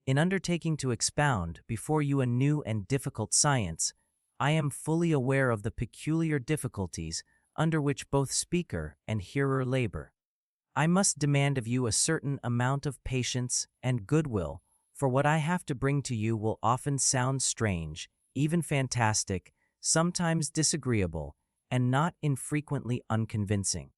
In undertaking to expound before you a new and difficult science, I am fully aware of the peculiar difficulties under which both speaker and hearer labor. I must demand of you a certain amount of patience and goodwill, for what I have to bring to you will often sound strange, even fantastic, sometimes disagreeable, and not infrequently unconvincing.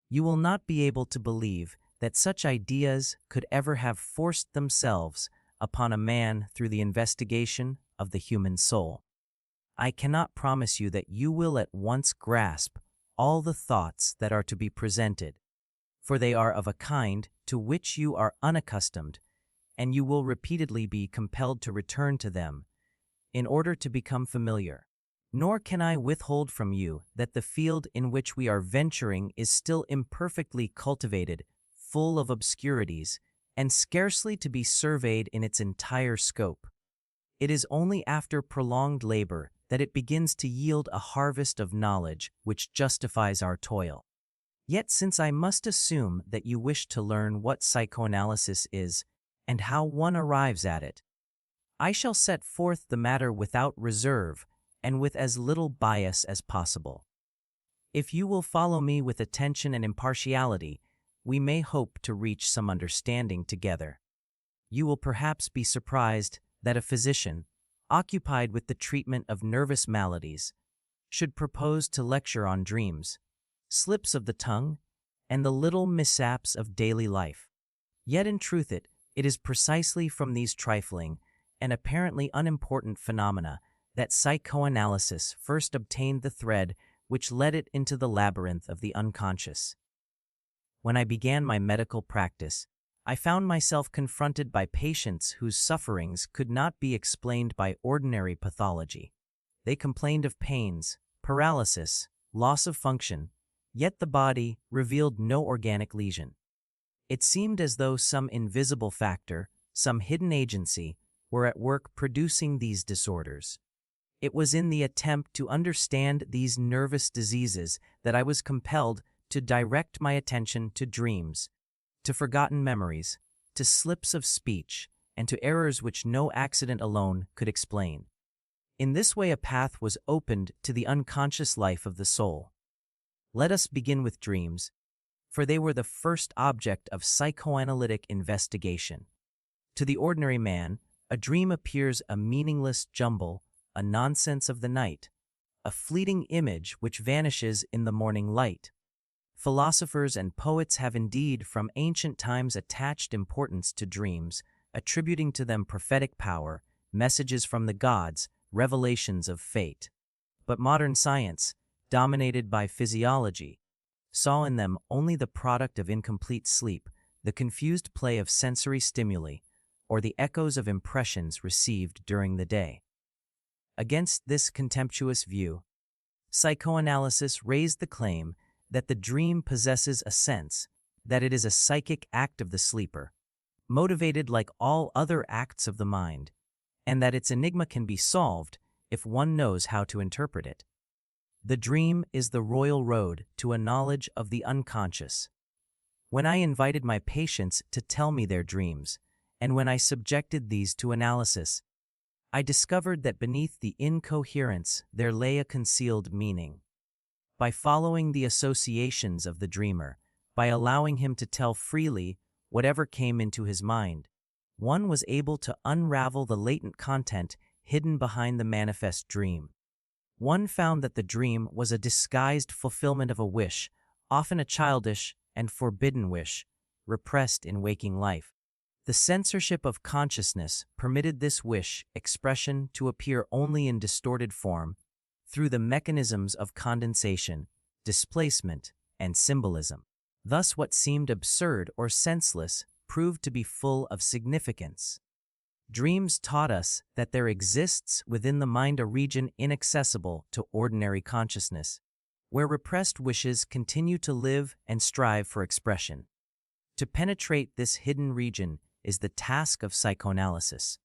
You will not be able to believe that such ideas could ever have forced themselves upon a man through the investigation of the human soul. I cannot promise you that you will at once grasp all the thoughts that are to be presented, for they are of a kind to which you are unaccustomed, and you will repeatedly be compelled to return to them in order to become familiar. Nor can I withhold from you that the field in which we are venturing is still imperfectly cultivated, full of obscurities, and scarcely to be surveyed in its entire scope. It is only after prolonged labor that it begins to yield a harvest of knowledge which justifies our toil. Yet since I must assume that you wish to learn what psychoanalysis is and how one arrives at it, I shall set forth the matter without reserve and with as little bias as possible. If you will follow me with attention and impartiality, we may hope to reach some understanding together. You will perhaps be surprised that a physician, occupied with the treatment of nervous maladies, should propose to lecture on dreams, slips of the tongue, and the little mishaps of daily life. Yet in truth it is precisely from these trifling and apparently unimportant phenomena that psychoanalysis first obtained the thread which led it into the labyrinth of the unconscious. When I began my medical practice, I found myself confronted by patients whose sufferings could not be explained by ordinary pathology. They complained of pains, paralysis, loss of function, yet the body revealed no organic lesion. It seemed as though some invisible factor, some hidden agency, were at work producing these disorders. It was in the attempt to understand these nervous diseases that I was compelled to direct my attention to dreams, to forgotten memories, to slips of speech, and to errors which no accident alone could explain. In this way a path was opened to the unconscious life of the soul. Let us begin with dreams, for they were the first object of psychoanalytic investigation. To the ordinary man, a dream appears a meaningless jumble, a nonsense of the night, a fleeting image which vanishes in the morning light. Philosophers and poets have indeed from ancient times attached importance to dreams, attributing to them prophetic power, messages from the gods, revelations of fate. But modern science, dominated by physiology, saw in them only the product of incomplete sleep, the confused play of sensory stimuli, or the echoes of impressions received during the day. Against this contemptuous view, psychoanalysis raised the claim that the dream possesses a sense, that it is a psychic act of the sleeper, motivated like all other acts of the mind, and that its enigma can be solved if one knows how to interpret it. The dream is the royal road to a knowledge of the unconscious. When I invited my patients to tell me their dreams, and when I subjected these to analysis, I discovered that beneath the incoherence there lay a concealed meaning. By following the associations of the dreamer, by allowing him to tell freely whatever came into his mind, one was able to unravel the latent content hidden behind the manifest dream. One found that the dream was a disguised fulfillment of a wish, often a childish and forbidden wish, repressed in waking life. The censorship of consciousness permitted this wish expression to appear only in distorted form through the mechanisms of condensation, displacement, and symbolism. Thus what seemed absurd or senseless proved to be full of significance. Dreams taught us that there exists within the mind a region inaccessible to ordinary consciousness, where repressed wishes continue to live and strive for expression. To penetrate this hidden region is the task of psychoanalysis.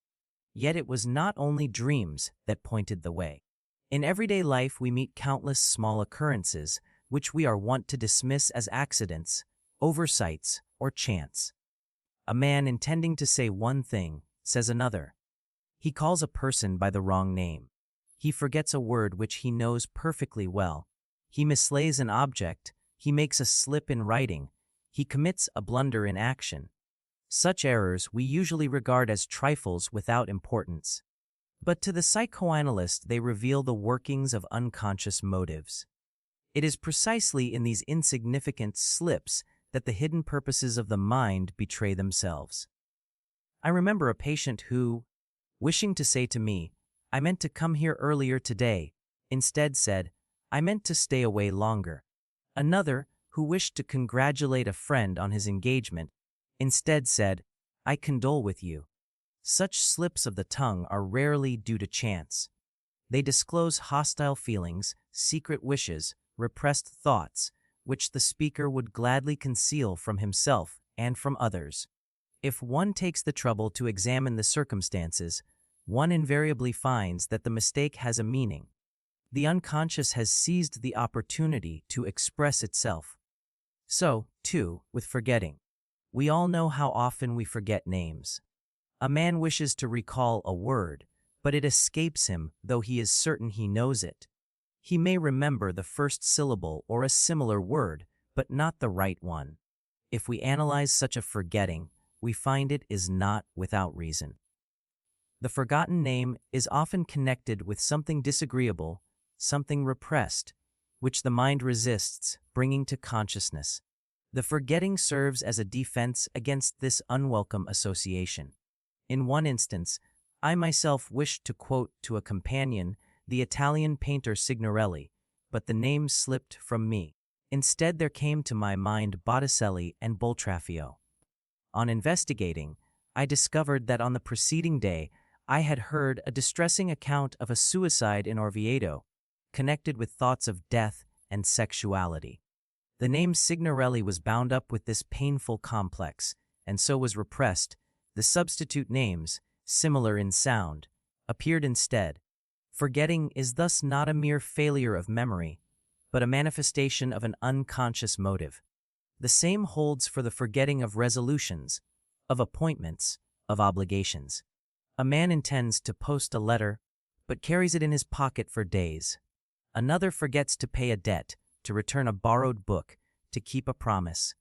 Yet it was not only dreams that pointed the way. In everyday life we meet countless small occurrences which we are wont to dismiss as accidents, oversights, or chance. A man intending to say one thing says another. He calls a person by the wrong name. He forgets a word which he knows perfectly well. He mislays an object. He makes a slip in writing. He commits a blunder in action. Such errors we usually regard as trifles without importance. But to the psychoanalyst they reveal the workings of unconscious motives. It is precisely in these insignificant slips that the hidden purposes of the mind betray themselves. I remember a patient who, wishing to say to me, "I meant to come here earlier today," instead said, "I meant to stay away longer." Another, who wished to congratulate a friend on his engagement, instead said, "I condole with you." Such slips of the tongue are rarely due to chance. They disclose hostile feelings, secret wishes, repressed thoughts, which the speaker would gladly conceal from himself and from others. If one takes the trouble to examine the circumstances, one invariably finds that the mistake has a meaning. The unconscious has seized the opportunity to express itself. So, too, with forgetting. We all know how often we forget names. A man wishes to recall a word, but it escapes him though he is certain he knows it. He may remember the first syllable or a similar word, but not the right one. If we analyze such a forgetting, we find it is not without reason. The forgotten name is often connected with something disagreeable, something repressed, which the mind resists bringing to consciousness. The forgetting serves as a defense against this unwelcome association. In one instance, I myself wished to quote to a companion the Italian painter Signorelli, but the name slipped from me. Instead there came to my mind Botticelli and Boltraffio. On investigating, I discovered that on the preceding day I had heard a distressing account of a suicide in Orvieto, connected with thoughts of death and sexuality. The name Signorelli was bound up with this painful complex, and so was repressed. The substitute names, similar in sound, appeared instead. Forgetting is thus not a mere failure of memory, but a manifestation of an unconscious motive. The same holds for the forgetting of resolutions, of appointments, of obligations. A man intends to post a letter, but carries it in his pocket for days. Another forgets to pay a debt, to return a borrowed book, to keep a promise.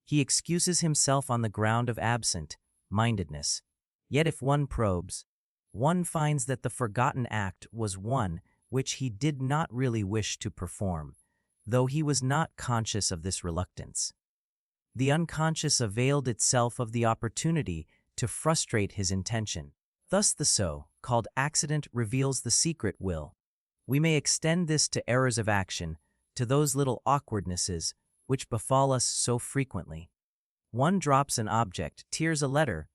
He excuses himself on the ground of absent-mindedness. Yet if one probes, one finds that the forgotten act was one which he did not really wish to perform, though he was not conscious of this reluctance. The unconscious availed itself of the opportunity to frustrate his intention. Thus the so-called accident reveals the secret will. We may extend this to errors of action, to those little awkwardnesses which befall us so frequently. One drops an object, tears a letter,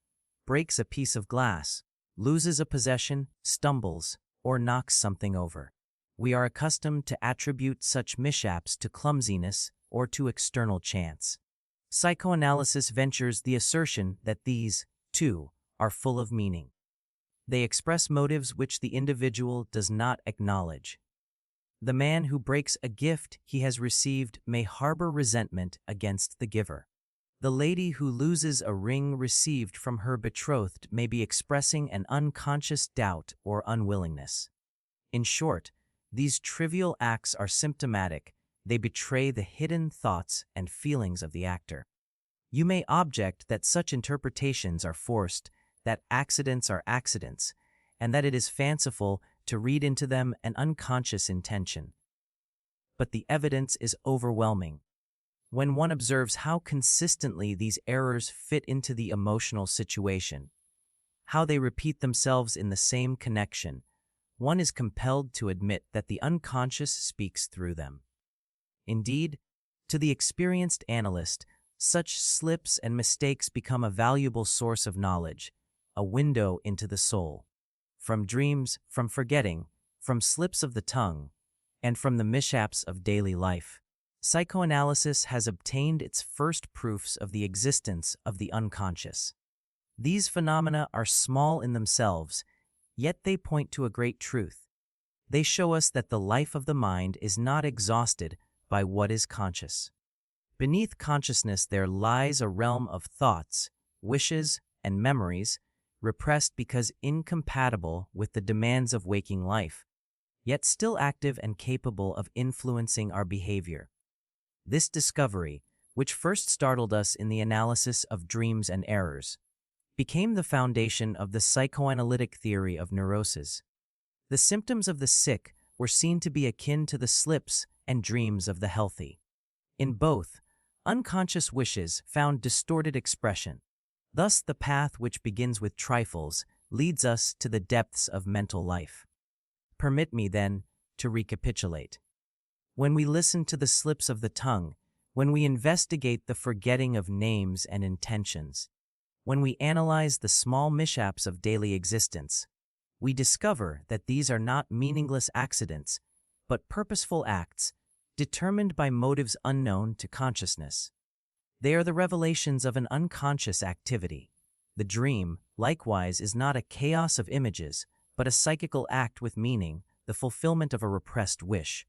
breaks a piece of glass, loses a possession, stumbles, or knocks something over. We are accustomed to attribute such mishaps to clumsiness or to external chance. Psychoanalysis ventures the assertion that these, too, are full of meaning. They express motives which the individual does not acknowledge. The man who breaks a gift he has received may harbor resentment against the giver. The lady who loses a ring received from her betrothed may be expressing an unconscious doubt or unwillingness. In short, these trivial acts are symptomatic. They betray the hidden thoughts and feelings of the actor. You may object that such interpretations are forced, that accidents are accidents, and that it is fanciful to read into them an unconscious intention. But the evidence is overwhelming. When one observes how consistently these errors fit into the emotional situation, how they repeat themselves in the same connection, one is compelled to admit that the unconscious speaks through them. Indeed, to the experienced analyst, such slips and mistakes become a valuable source of knowledge, a window into the soul. From dreams, from forgetting, from slips of the tongue, and from the mishaps of daily life, psychoanalysis has obtained its first proofs of the existence of the unconscious. These phenomena are small in themselves, yet they point to a great truth. They show us that the life of the mind is not exhausted by what is conscious. Beneath consciousness there lies a realm of thoughts, wishes, and memories, repressed because incompatible with the demands of waking life, yet still active and capable of influencing our behavior. This discovery, which first startled us in the analysis of dreams and errors, became the foundation of the psychoanalytic theory of neurosis. The symptoms of the sick were seen to be akin to the slips and dreams of the healthy. In both, unconscious wishes found distorted expression. Thus, the path which begins with trifles leads us to the depths of mental life. Permit me, then, to recapitulate. When we listen to the slips of the tongue, when we investigate the forgetting of names and intentions, when we analyze the small mishaps of daily existence, we discover that these are not meaningless accidents, but purposeful acts determined by motives unknown to consciousness. They are the revelations of an unconscious activity. The dream, likewise, is not a chaos of images, but a psychical act with meaning, the fulfillment of a repressed wish.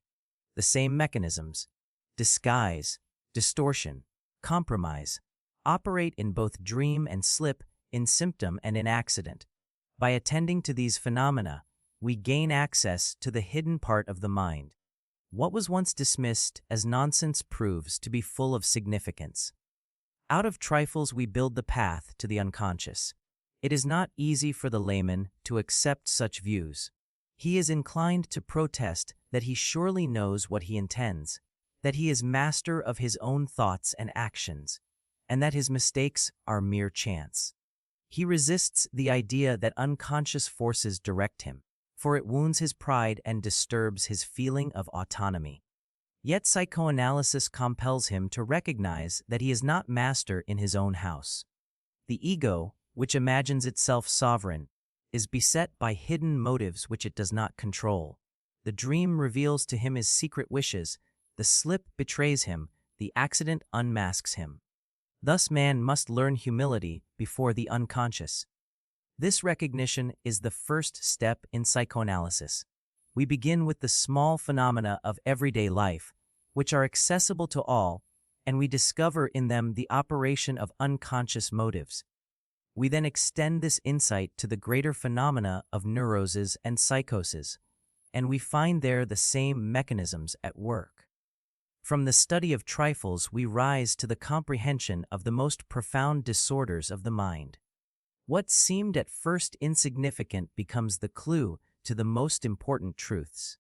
The same mechanisms, disguise, distortion, compromise, operate in both dream and slip, in symptom and in accident. By attending to these phenomena, we gain access to the hidden part of the mind. What was once dismissed as nonsense proves to be full of significance. Out of trifles we build the path to the unconscious. It is not easy for the layman to accept such views. He is inclined to protest that he surely knows what he intends, that he is master of his own thoughts and actions, and that his mistakes are mere chance. He resists the idea that unconscious forces direct him, for it wounds his pride and disturbs his feeling of autonomy. Yet psychoanalysis compels him to recognize that he is not master in his own house. The ego, which imagines itself sovereign, is beset by hidden motives which it does not control. The dream reveals to him his secret wishes, the slip betrays him, the accident unmasks him. Thus man must learn humility before the unconscious. This recognition is the first step in psychoanalysis. We begin with the small phenomena of everyday life, which are accessible to all, and we discover in them the operation of unconscious motives. We then extend this insight to the greater phenomena of neuroses and psychoses, and we find there the same mechanisms at work. From the study of trifles, we rise to the comprehension of the most profound disorders of the mind. What seemed at first insignificant becomes the clue to the most important truths.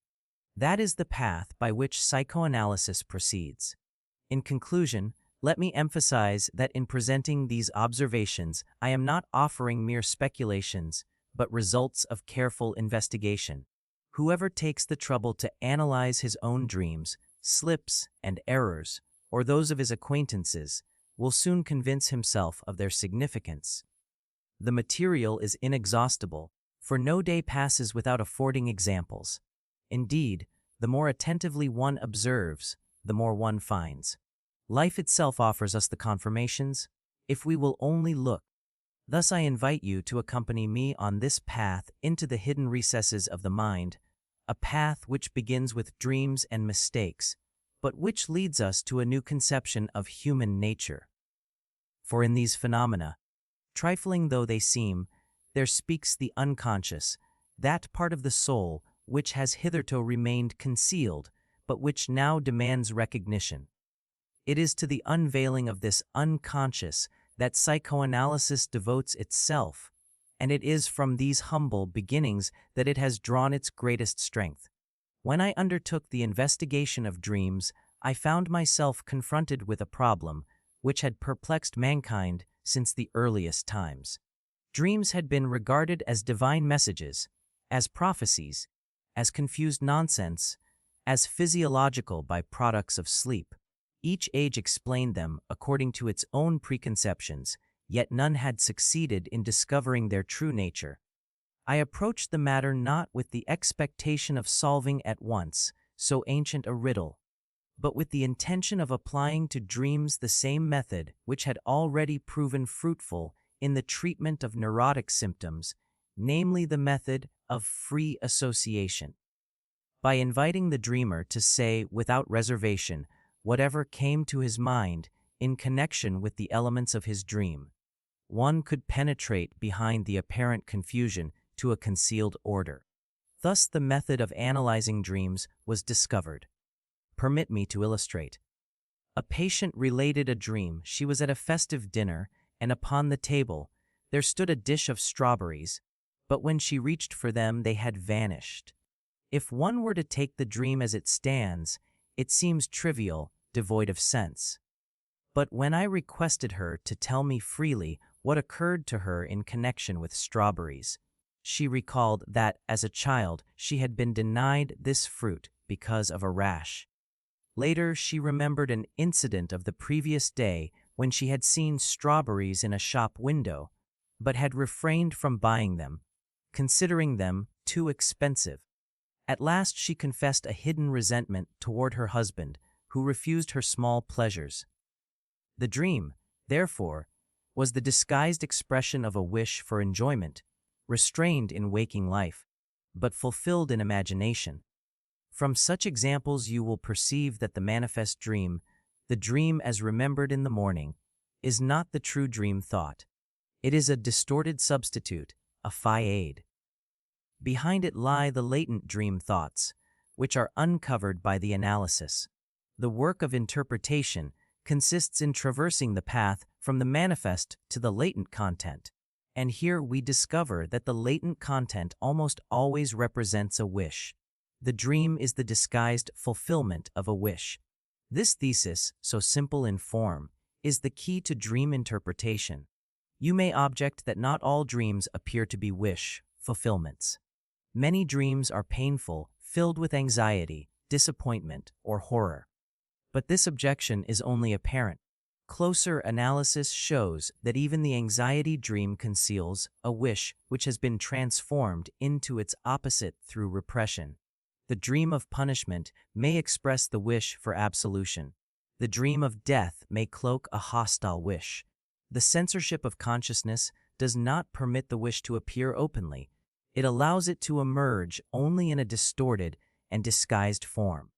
That is the path by which psychoanalysis proceeds. In conclusion, let me emphasize that in presenting these observations, I am not offering mere speculations, but results of careful investigation. Whoever takes the trouble to analyze his own dreams, slips, and errors, or those of his acquaintances, will soon convince himself of their significance. The material is inexhaustible, for no day passes without affording examples. Indeed, the more attentively one observes, the more one finds. Life itself offers us the confirmations, if we will only look. Thus I invite you to accompany me on this path into the hidden recesses of the mind, a path which begins with dreams and mistakes, but which leads us to a new conception of human nature. For in these phenomena, trifling though they seem, there speaks the unconscious, that part of the soul which has hitherto remained concealed, but which now demands recognition. It is to the unveiling of this unconscious that psychoanalysis devotes itself, and it is from these humble beginnings that it has drawn its greatest strength. When I undertook the investigation of dreams, I found myself confronted with a problem which had perplexed mankind since the earliest times. Dreams had been regarded as divine messages, as prophecies, as confused nonsense, as physiological byproducts of sleep. Each age explained them according to its own preconceptions, yet none had succeeded in discovering their true nature. I approached the matter not with the expectation of solving at once so ancient a riddle, but with the intention of applying to dreams the same method which had already proven fruitful in the treatment of neurotic symptoms, namely the method of free association. By inviting the dreamer to say without reservation whatever came to his mind in connection with the elements of his dream, one could penetrate behind the apparent confusion to a concealed order. Thus the method of analyzing dreams was discovered. Permit me to illustrate. A patient related a dream. She was at a festive dinner, and upon the table there stood a dish of strawberries, but when she reached for them they had vanished. If one were to take the dream as it stands, it seems trivial, devoid of sense. But when I requested her to tell me freely what occurred to her in connection with strawberries, she recalled that, as a child, she had been denied this fruit because of a rash. Later, she remembered an incident of the previous day when she had seen strawberries in a shop window, but had refrained from buying them, considering them too expensive. At last she confessed a hidden resentment toward her husband, who refused her small pleasures. The dream, therefore, was the disguised expression of a wish for enjoyment, restrained in waking life, but fulfilled in imagination. From such examples you will perceive that the manifest dream, the dream as remembered in the morning, is not the true dream thought. It is a distorted substitute, a faade. Behind it lie the latent dream thoughts, which are uncovered by the analysis. The work of interpretation consists in traversing the path from the manifest to the latent content, and here we discover that the latent content almost always represents a wish. The dream is the disguised fulfillment of a wish. This thesis, so simple in form, is the key to dream interpretation. You may object that not all dreams appear to be wish fulfillments. Many dreams are painful, filled with anxiety, disappointment, or horror. But this objection is only apparent. Closer analysis shows that even the anxiety dream conceals a wish which has been transformed into its opposite through repression. The dream of punishment may express the wish for absolution. The dream of death may cloak a hostile wish. The censorship of consciousness does not permit the wish to appear openly. It allows it to emerge only in a distorted and disguised form.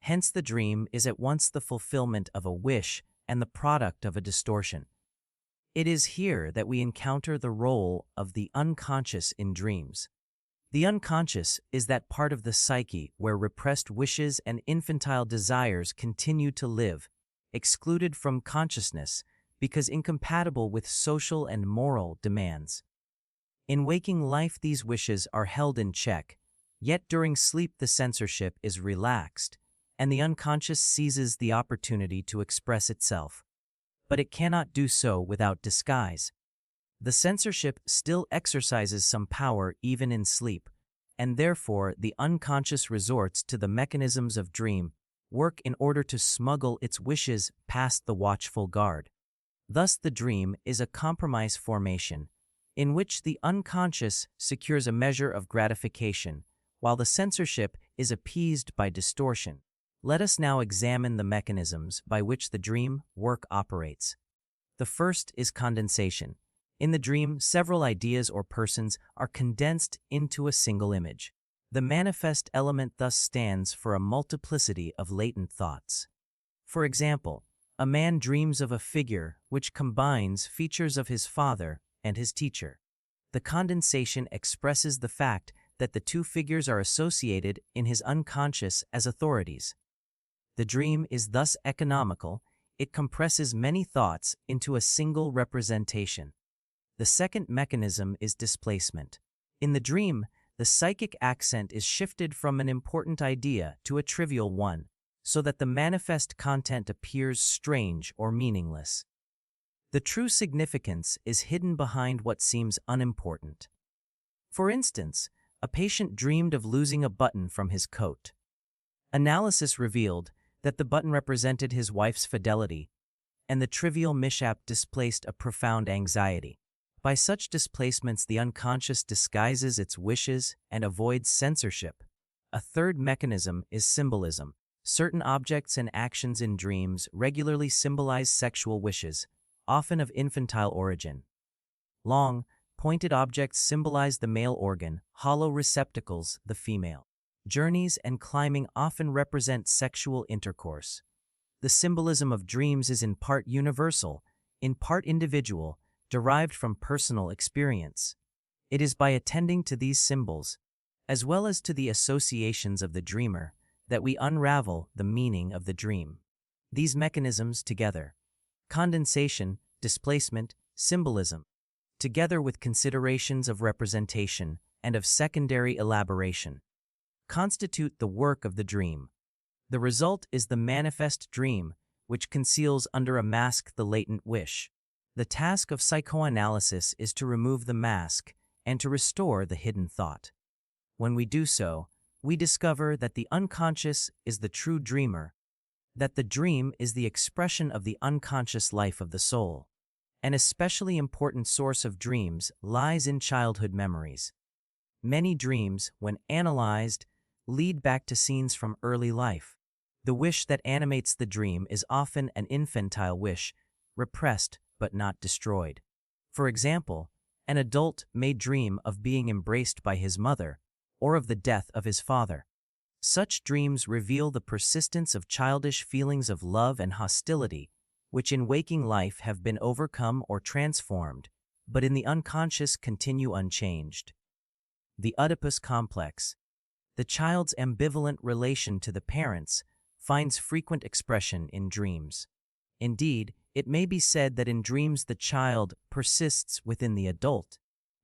Hence the dream is at once the fulfillment of a wish and the product of a distortion. It is here that we encounter the role of the unconscious in dreams. The unconscious is that part of the psyche where repressed wishes and infantile desires continue to live, excluded from consciousness because incompatible with social and moral demands. In waking life, these wishes are held in check, yet during sleep the censorship is relaxed, and the unconscious seizes the opportunity to express itself. But it cannot do so without disguise. The censorship still exercises some power even in sleep, and therefore the unconscious resorts to the mechanisms of dream work in order to smuggle its wishes past the watchful guard. Thus the dream is a compromise formation, in which the unconscious secures a measure of gratification, while the censorship is appeased by distortion. Let us now examine the mechanisms by which the dream work operates. The first is condensation. In the dream, several ideas or persons are condensed into a single image. The manifest element thus stands for a multiplicity of latent thoughts. For example, a man dreams of a figure which combines features of his father and his teacher. The condensation expresses the fact that the two figures are associated in his unconscious as authorities. The dream is thus economical. It compresses many thoughts into a single representation. The second mechanism is displacement. In the dream, the psychic accent is shifted from an important idea to a trivial one, so that the manifest content appears strange or meaningless. The true significance is hidden behind what seems unimportant. For instance, a patient dreamed of losing a button from his coat. Analysis revealed that the button represented his wife's fidelity, and the trivial mishap displaced a profound anxiety. By such displacements, the unconscious disguises its wishes and avoids censorship. A third mechanism is symbolism. Certain objects and actions in dreams regularly symbolize sexual wishes, often of infantile origin. Long, pointed objects symbolize the male organ, hollow receptacles the female. Journeys and climbing often represent sexual intercourse. The symbolism of dreams is in part universal, in part individual, derived from personal experience. It is by attending to these symbols, as well as to the associations of the dreamer, that we unravel the meaning of the dream. These mechanisms together, condensation, displacement, symbolism, together with considerations of representation and of secondary elaboration, constitute the work of the dream. The result is the manifest dream, which conceals under a mask the latent wish. The task of psychoanalysis is to remove the mask and to restore the hidden thought. When we do so, we discover that the unconscious is the true dreamer, that the dream is the expression of the unconscious life of the soul. An especially important source of dreams lies in childhood memories. Many dreams, when analyzed, lead back to scenes from early life. The wish that animates the dream is often an infantile wish, repressed but not destroyed. For example, an adult may dream of being embraced by his mother or of the death of his father. Such dreams reveal the persistence of childish feelings of love and hostility, which in waking life have been overcome or transformed, but in the unconscious continue unchanged. The Oedipus complex, the child's ambivalent relation to the parents, finds frequent expression in dreams. Indeed, it may be said that in dreams the child persists within the adult.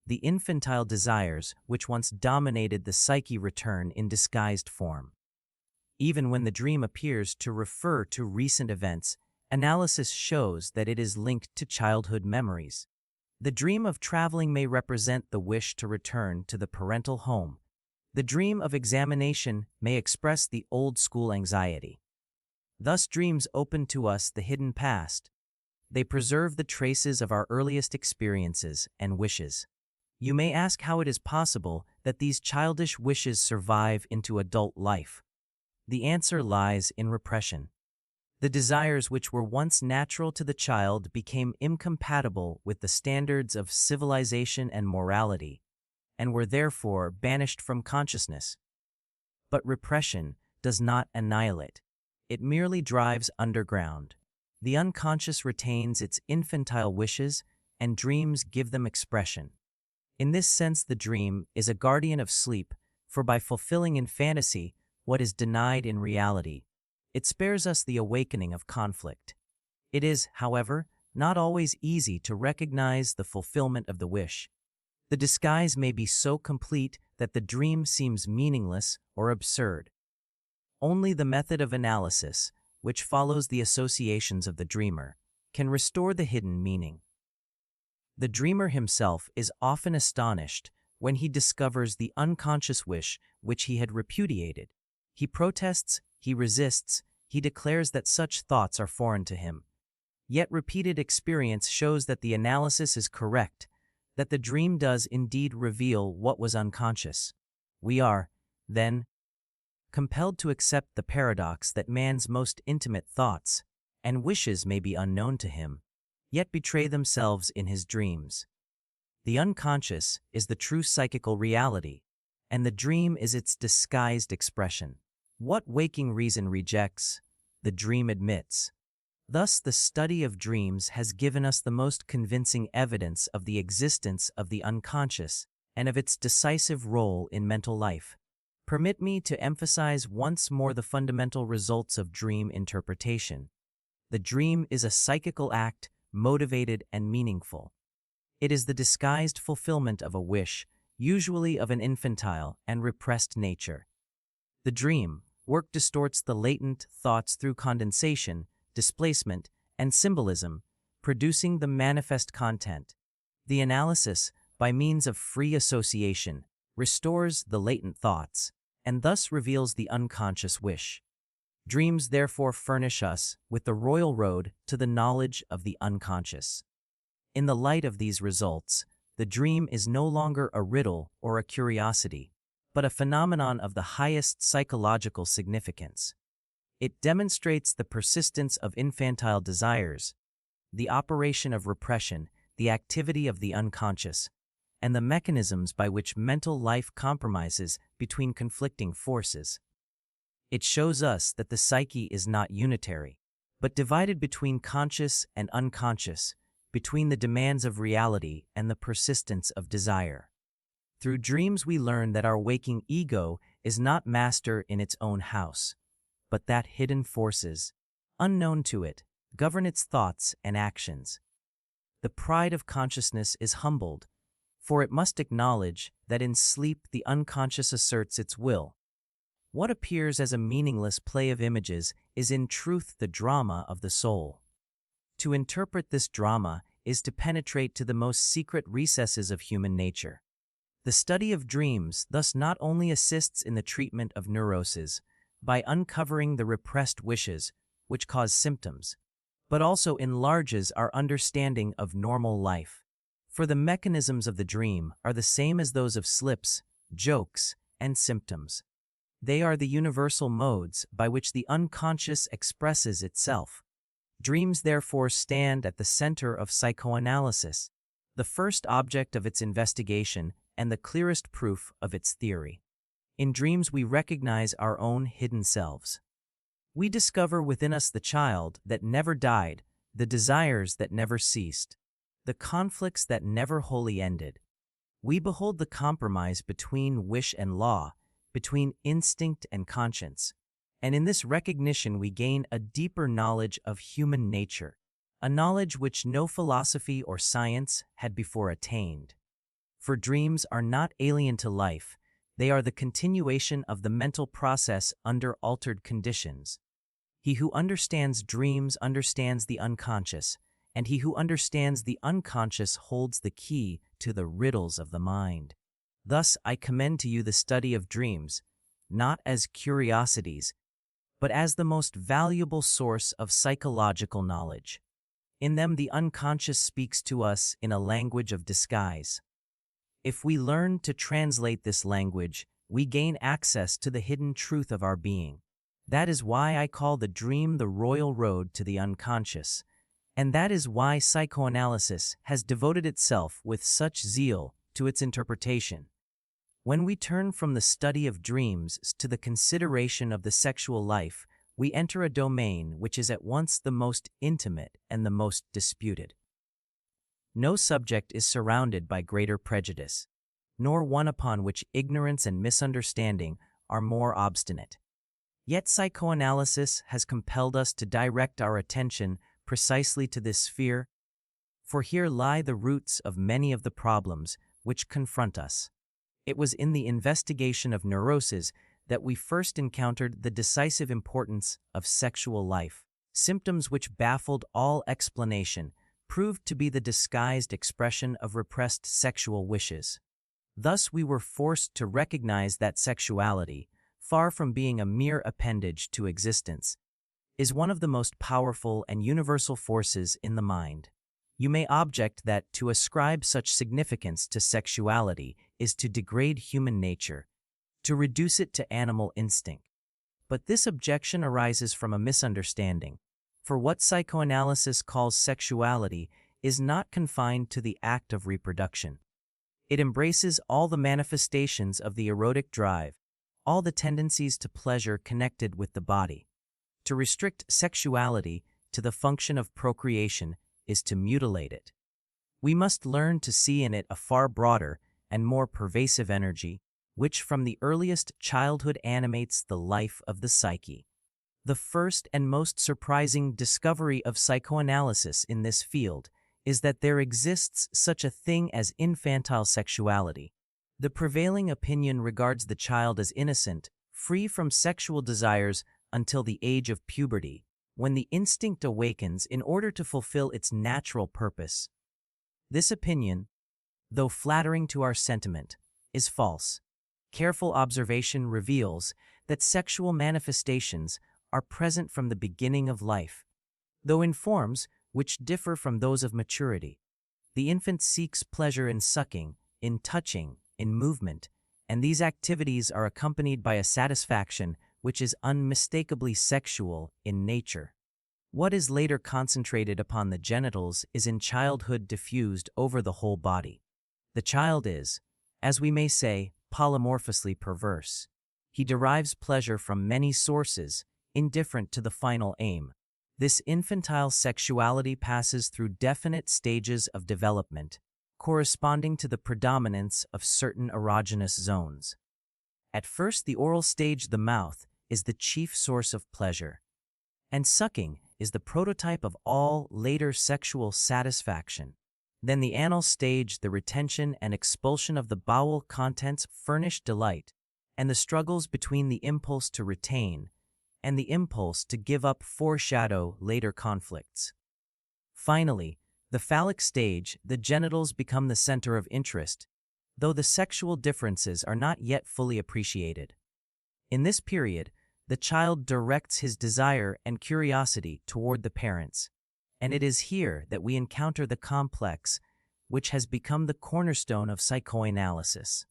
The infantile desires which once dominated the psyche return in disguised form. Even when the dream appears to refer to recent events, analysis shows that it is linked to childhood memories. The dream of traveling may represent the wish to return to the parental home. The dream of examination may express the old-school anxiety. Thus, dreams open to us the hidden past. They preserve the traces of our earliest experiences and wishes. You may ask how it is possible that these childish wishes survive into adult life. The answer lies in repression. The desires which were once natural to the child became incompatible with the standards of civilization and morality, and were therefore banished from consciousness. But repression does not annihilate. It merely drives underground. The unconscious retains its infantile wishes, and dreams give them expression. In this sense, the dream is a guardian of sleep, for by fulfilling in fantasy what is denied in reality, it spares us the awakening of conflict. It is, however, not always easy to recognize the fulfillment of the wish. The disguise may be so complete that the dream seems meaningless or absurd. Only the method of analysis, which follows the associations of the dreamer, can restore the hidden meaning. The dreamer himself is often astonished when he discovers the unconscious wish which he had repudiated. He protests, he resists, he declares that such thoughts are foreign to him. Yet repeated experience shows that the analysis is correct, that the dream does indeed reveal what was unconscious. We are, then, compelled to accept the paradox that man's most intimate thoughts and wishes may be unknown to him, yet betray themselves in his dreams. The unconscious is the true psychical reality, and the dream is its disguised expression. What waking reason rejects, the dream admits. Thus, the study of dreams has given us the most convincing evidence of the existence of the unconscious and of its decisive role in mental life. Permit me to emphasize once more the fundamental results of dream interpretation. The dream is a psychical act, motivated and meaningful. It is the disguised fulfillment of a wish, usually of an infantile and repressed nature. The dream work distorts the latent thoughts through condensation, displacement, and symbolism, producing the manifest content. The analysis, by means of free association, restores the latent thoughts, and thus reveals the unconscious wish. Dreams therefore furnish us with the royal road to the knowledge of the unconscious. In the light of these results, the dream is no longer a riddle or a curiosity, but a phenomenon of the highest psychological significance. It demonstrates the persistence of infantile desires, the operation of repression, the activity of the unconscious, and the mechanisms by which mental life compromises between conflicting forces. It shows us that the psyche is not unitary, but divided between conscious and unconscious, between the demands of reality and the persistence of desire. Through dreams we learn that our waking ego is not master in its own house, but that hidden forces, unknown to it, govern its thoughts and actions. The pride of consciousness is humbled, for it must acknowledge that in sleep the unconscious asserts its will. What appears as a meaningless play of images is in truth the drama of the soul. To interpret this drama is to penetrate to the most secret recesses of human nature. The study of dreams thus not only assists in the treatment of neuroses by uncovering the repressed wishes which cause symptoms, but also enlarges our understanding of normal life. For the mechanisms of the dream are the same as those of slips, jokes, and symptoms. They are the universal modes by which the unconscious expresses itself. Dreams therefore stand at the center of psychoanalysis, the first object of its investigation and the clearest proof of its theory. In dreams we recognize our own hidden selves. We discover within us the child that never died, the desires that never ceased, the conflicts that never wholly ended. We behold the compromise between wish and law, between instinct and conscience, and in this recognition we gain a deeper knowledge of human nature, a knowledge which no philosophy or science had before attained. For dreams are not alien to life, they are the continuation of the mental process under altered conditions. He who understands dreams understands the unconscious, and he who understands the unconscious holds the key to the riddles of the mind. Thus I commend to you the study of dreams, not as curiosities, but as the most valuable source of psychological knowledge. In them the unconscious speaks to us in a language of disguise. If we learn to translate this language, we gain access to the hidden truth of our being. That is why I call the dream the royal road to the unconscious, and that is why psychoanalysis has devoted itself with such zeal to its interpretation. When we turn from the study of dreams to the consideration of the sexual life, we enter a domain which is at once the most intimate and the most disputed. No subject is surrounded by greater prejudice, nor one upon which ignorance and misunderstanding are more obstinate. Yet psychoanalysis has compelled us to direct our attention precisely to this sphere, for here lie the roots of many of the problems which confront us. It was in the investigation of neuroses that we first encountered the decisive importance of sexual life. Symptoms which baffled all explanation proved to be the disguised expression of repressed sexual wishes. Thus we were forced to recognize that sexuality, far from being a mere appendage to existence, is one of the most powerful and universal forces in the mind. You may object that to ascribe such significance to sexuality is to degrade human nature, to reduce it to animal instinct. But this objection arises from a misunderstanding, for what psychoanalysis calls sexuality is not confined to the act of reproduction. It embraces all the manifestations of the erotic drive, all the tendencies to pleasure connected with the body. To restrict sexuality to the function of procreation is to mutilate it. We must learn to see in it a far broader and more pervasive energy, which from the earliest childhood animates the life of the psyche. The first and most surprising discovery of psychoanalysis in this field is that there exists such a thing as infantile sexuality. The prevailing opinion regards the child as innocent, free from sexual desires until the age of puberty, when the instinct awakens in order to fulfill its natural purpose. This opinion, though flattering to our sentiment, is false. Careful observation reveals that sexual manifestations are present from the beginning of life, though in forms which differ from those of maturity. The infant seeks pleasure in sucking, in touching, in movement, and these activities are accompanied by a satisfaction which is unmistakably sexual in nature. What is later concentrated upon the genitals is in childhood diffused over the whole body. The child is, as we may say, polymorphously perverse. He derives pleasure from many sources, indifferent to the final aim. This infantile sexuality passes through definite stages of development, corresponding to the predominance of certain erogenous zones. At first, the oral stage, the mouth, is the chief source of pleasure, and sucking is the prototype of all later sexual satisfaction. Then the anal stage, the retention and expulsion of the bowel contents, furnish delight, and the struggles between the impulse to retain and the impulse to give up foreshadow later conflicts. Finally, the phallic stage, the genitals become the center of interest, though the sexual differences are not yet fully appreciated. In this period, the child directs his desire and curiosity toward the parents, and it is here that we encounter the complex, which has become the cornerstone of psychoanalysis.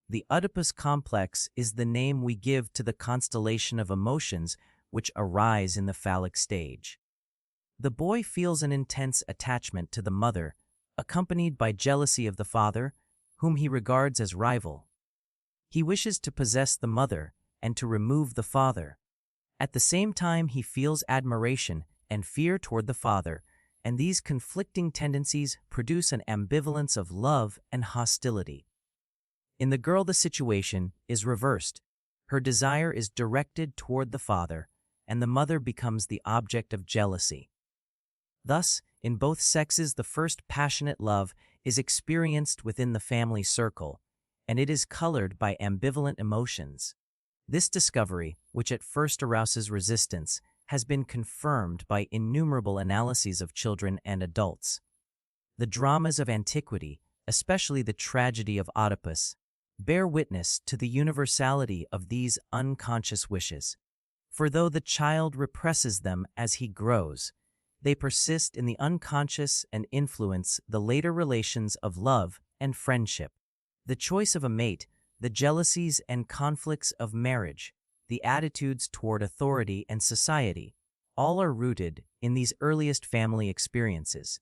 The Oedipus complex is the name we give to the constellation of emotions which arise in the phallic stage. The boy feels an intense attachment to the mother, accompanied by jealousy of the father, whom he regards as rival. He wishes to possess the mother and to remove the father. At the same time, he feels admiration and fear toward the father, and these conflicting tendencies produce an ambivalence of love and hostility. In the girl, the situation is reversed. Her desire is directed toward the father, and the mother becomes the object of jealousy. Thus, in both sexes, the first passionate love is experienced within the family circle, and it is colored by ambivalent emotions. This discovery, which at first arouses resistance, has been confirmed by innumerable analyses of children and adults. The dramas of antiquity, especially the tragedy of Oedipus, bear witness to the universality of these unconscious wishes. For though the child represses them as he grows, they persist in the unconscious and influence the later relations of love and friendship. The choice of a mate, the jealousies and conflicts of marriage, the attitudes toward authority and society, all are rooted in these earliest family experiences.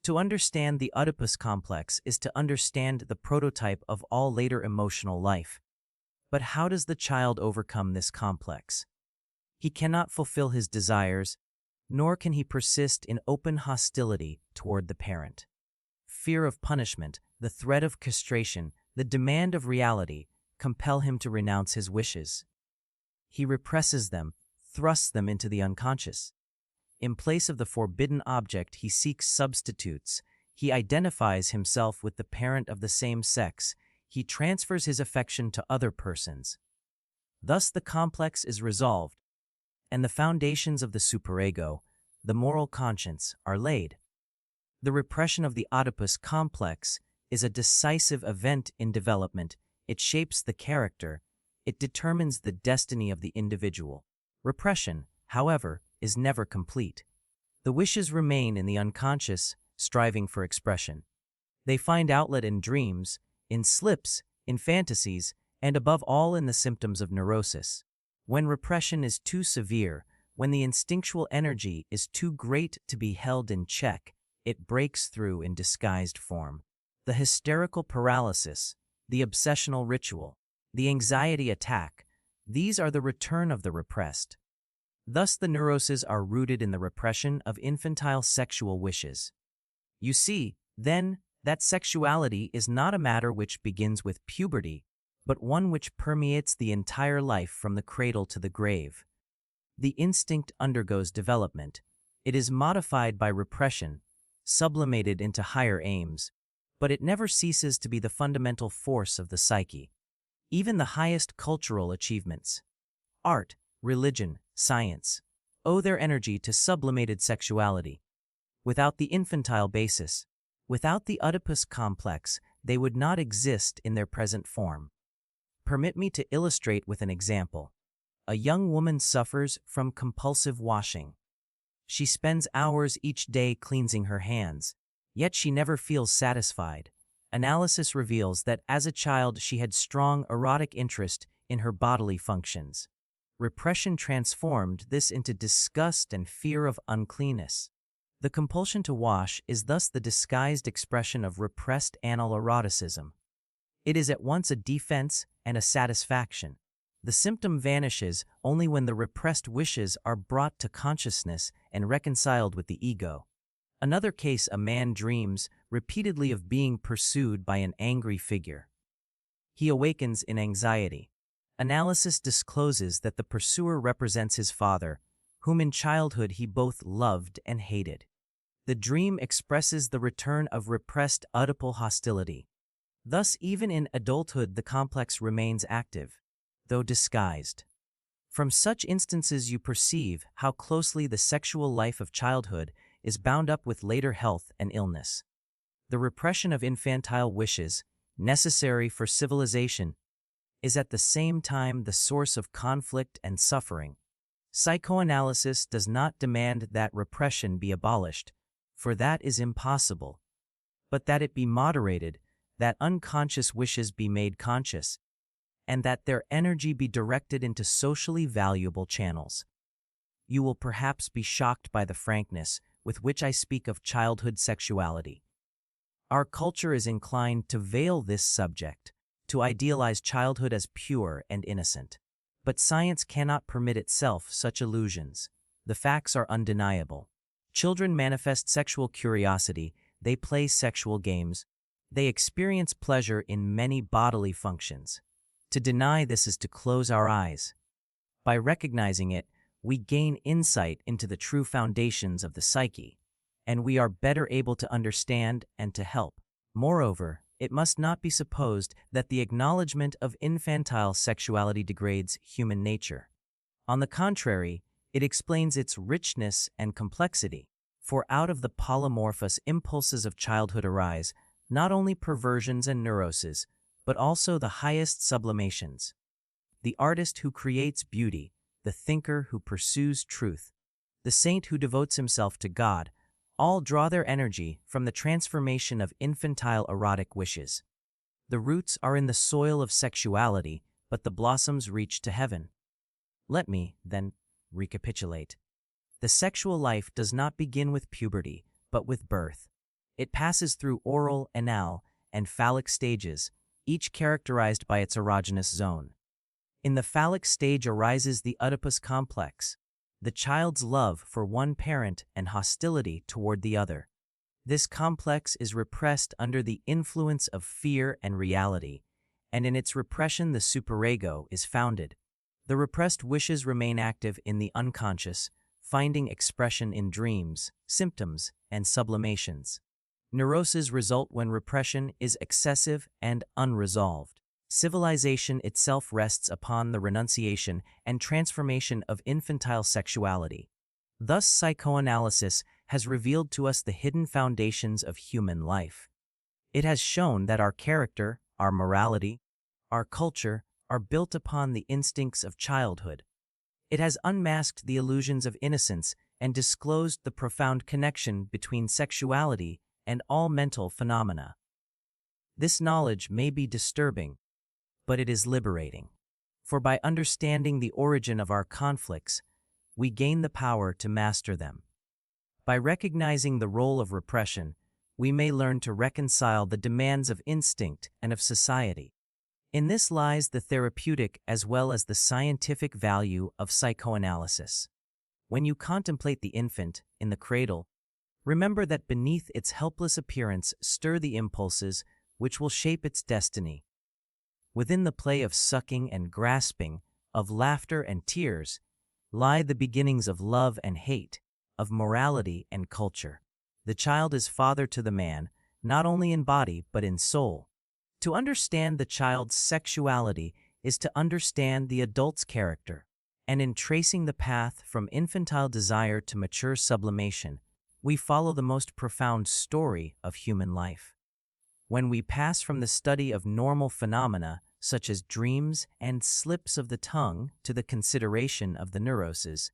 To understand the Oedipus complex is to understand the prototype of all later emotional life. But how does the child overcome this complex? He cannot fulfill his desires, nor can he persist in open hostility toward the parent. Fear of punishment, the threat of castration, the demand of reality compel him to renounce his wishes. He represses them, thrusts them into the unconscious. In place of the forbidden object, he seeks substitutes. He identifies himself with the parent of the same sex. He transfers his affection to other persons. Thus the complex is resolved, and the foundations of the superego, the moral conscience, are laid. The repression of the Oedipus complex is a decisive event in development. It shapes the character. It determines the destiny of the individual. Repression, however, is never complete. The wishes remain in the unconscious, striving for expression. They find outlet in dreams, in slips, in fantasies, and above all in the symptoms of neurosis. When repression is too severe, when the instinctual energy is too great to be held in check, it breaks through in disguised form. The hysterical paralysis, the obsessional ritual, the anxiety attack, these are the return of the repressed. Thus the neuroses are rooted in the repression of infantile sexual wishes. You see, then, that sexuality is not a matter which begins with puberty, but one which permeates the entire life from the cradle to the grave. The instinct undergoes development. It is modified by repression, sublimated into higher aims, but it never ceases to be the fundamental force of the psyche. Even the highest cultural achievements, art, religion, science, owe their energy to sublimated sexuality. Without the infantile basis, without the Oedipus complex, they would not exist in their present form. Permit me to illustrate with an example. A young woman suffers from compulsive washing. She spends hours each day cleansing her hands, yet she never feels satisfied. Analysis reveals that as a child she had strong erotic interest in her bodily functions. Repression transformed this into disgust and fear of uncleanness. The compulsion to wash is thus the disguised expression of repressed anal eroticism. It is at once a defense and a satisfaction. The symptom vanishes only when the repressed wishes are brought to consciousness and reconciled with the ego. Another case, a man dreams repeatedly of being pursued by an angry figure. He awakens in anxiety. Analysis discloses that the pursuer represents his father, whom in childhood he both loved and hated. The dream expresses the return of repressed Oedipal hostility. Thus, even in adulthood, the complex remains active, though disguised. From such instances you perceive how closely the sexual life of childhood is bound up with later health and illness. The repression of infantile wishes, necessary for civilization, is at the same time the source of conflict and suffering. Psychoanalysis does not demand that repression be abolished, for that is impossible, but that it be moderated, that unconscious wishes be made conscious, and that their energy be directed into socially valuable channels. You will perhaps be shocked by the frankness with which I speak of childhood sexuality. Our culture is inclined to veil this subject, to idealize childhood as pure and innocent. But science cannot permit itself such illusions. The facts are undeniable. Children manifest sexual curiosity, they play sexual games, they experience pleasure in many bodily functions. To deny this is to close our eyes. By recognizing it, we gain insight into the true foundations of the psyche, and we are better able to understand and to help. Moreover, it must not be supposed that the acknowledgement of infantile sexuality degrades human nature. On the contrary, it explains its richness and complexity, for out of the polymorphous impulses of childhood arise not only perversions and neuroses, but also the highest sublimations. The artist who creates beauty, the thinker who pursues truth, the saint who devotes himself to God, all draw their energy from the transformation of infantile erotic wishes. The roots are in the soil of sexuality, but the blossoms reach to heaven. Let me, then, recapitulate. The sexual life does not begin with puberty, but with birth. It passes through oral, anal, and phallic stages, each characterized by its erogenous zone. In the phallic stage arises the Oedipus complex, the child's love for one parent and hostility toward the other. This complex is repressed under the influence of fear and reality, and in its repression the superego is founded. The repressed wishes remain active in the unconscious, finding expression in dreams, symptoms, and sublimations. Neuroses result when repression is excessive and unresolved. Civilization itself rests upon the renunciation and transformation of infantile sexuality. Thus, psychoanalysis has revealed to us the hidden foundations of human life. It has shown that our character, our morality, our culture are built upon the instincts of childhood. It has unmasked the illusions of innocence and disclosed the profound connection between sexuality and all mental phenomena. This knowledge may be disturbing, but it is liberating. For by understanding the origin of our conflicts, we gain the power to master them. By recognizing the role of repression, we may learn to reconcile the demands of instinct and of society. In this lies the therapeutic as well as the scientific value of psychoanalysis. When you contemplate the infant in the cradle, remember that beneath its helpless appearance stir the impulses which will shape its destiny. Within the play of sucking and grasping, of laughter and tears, lie the beginnings of love and hate, of morality and culture. The child is father to the man, not only in body but in soul. To understand the child's sexuality is to understand the adult's character, and in tracing the path from infantile desire to mature sublimation, we follow the most profound story of human life. When we pass from the study of normal phenomena, such as dreams and slips of the tongue, to the consideration of the neuroses,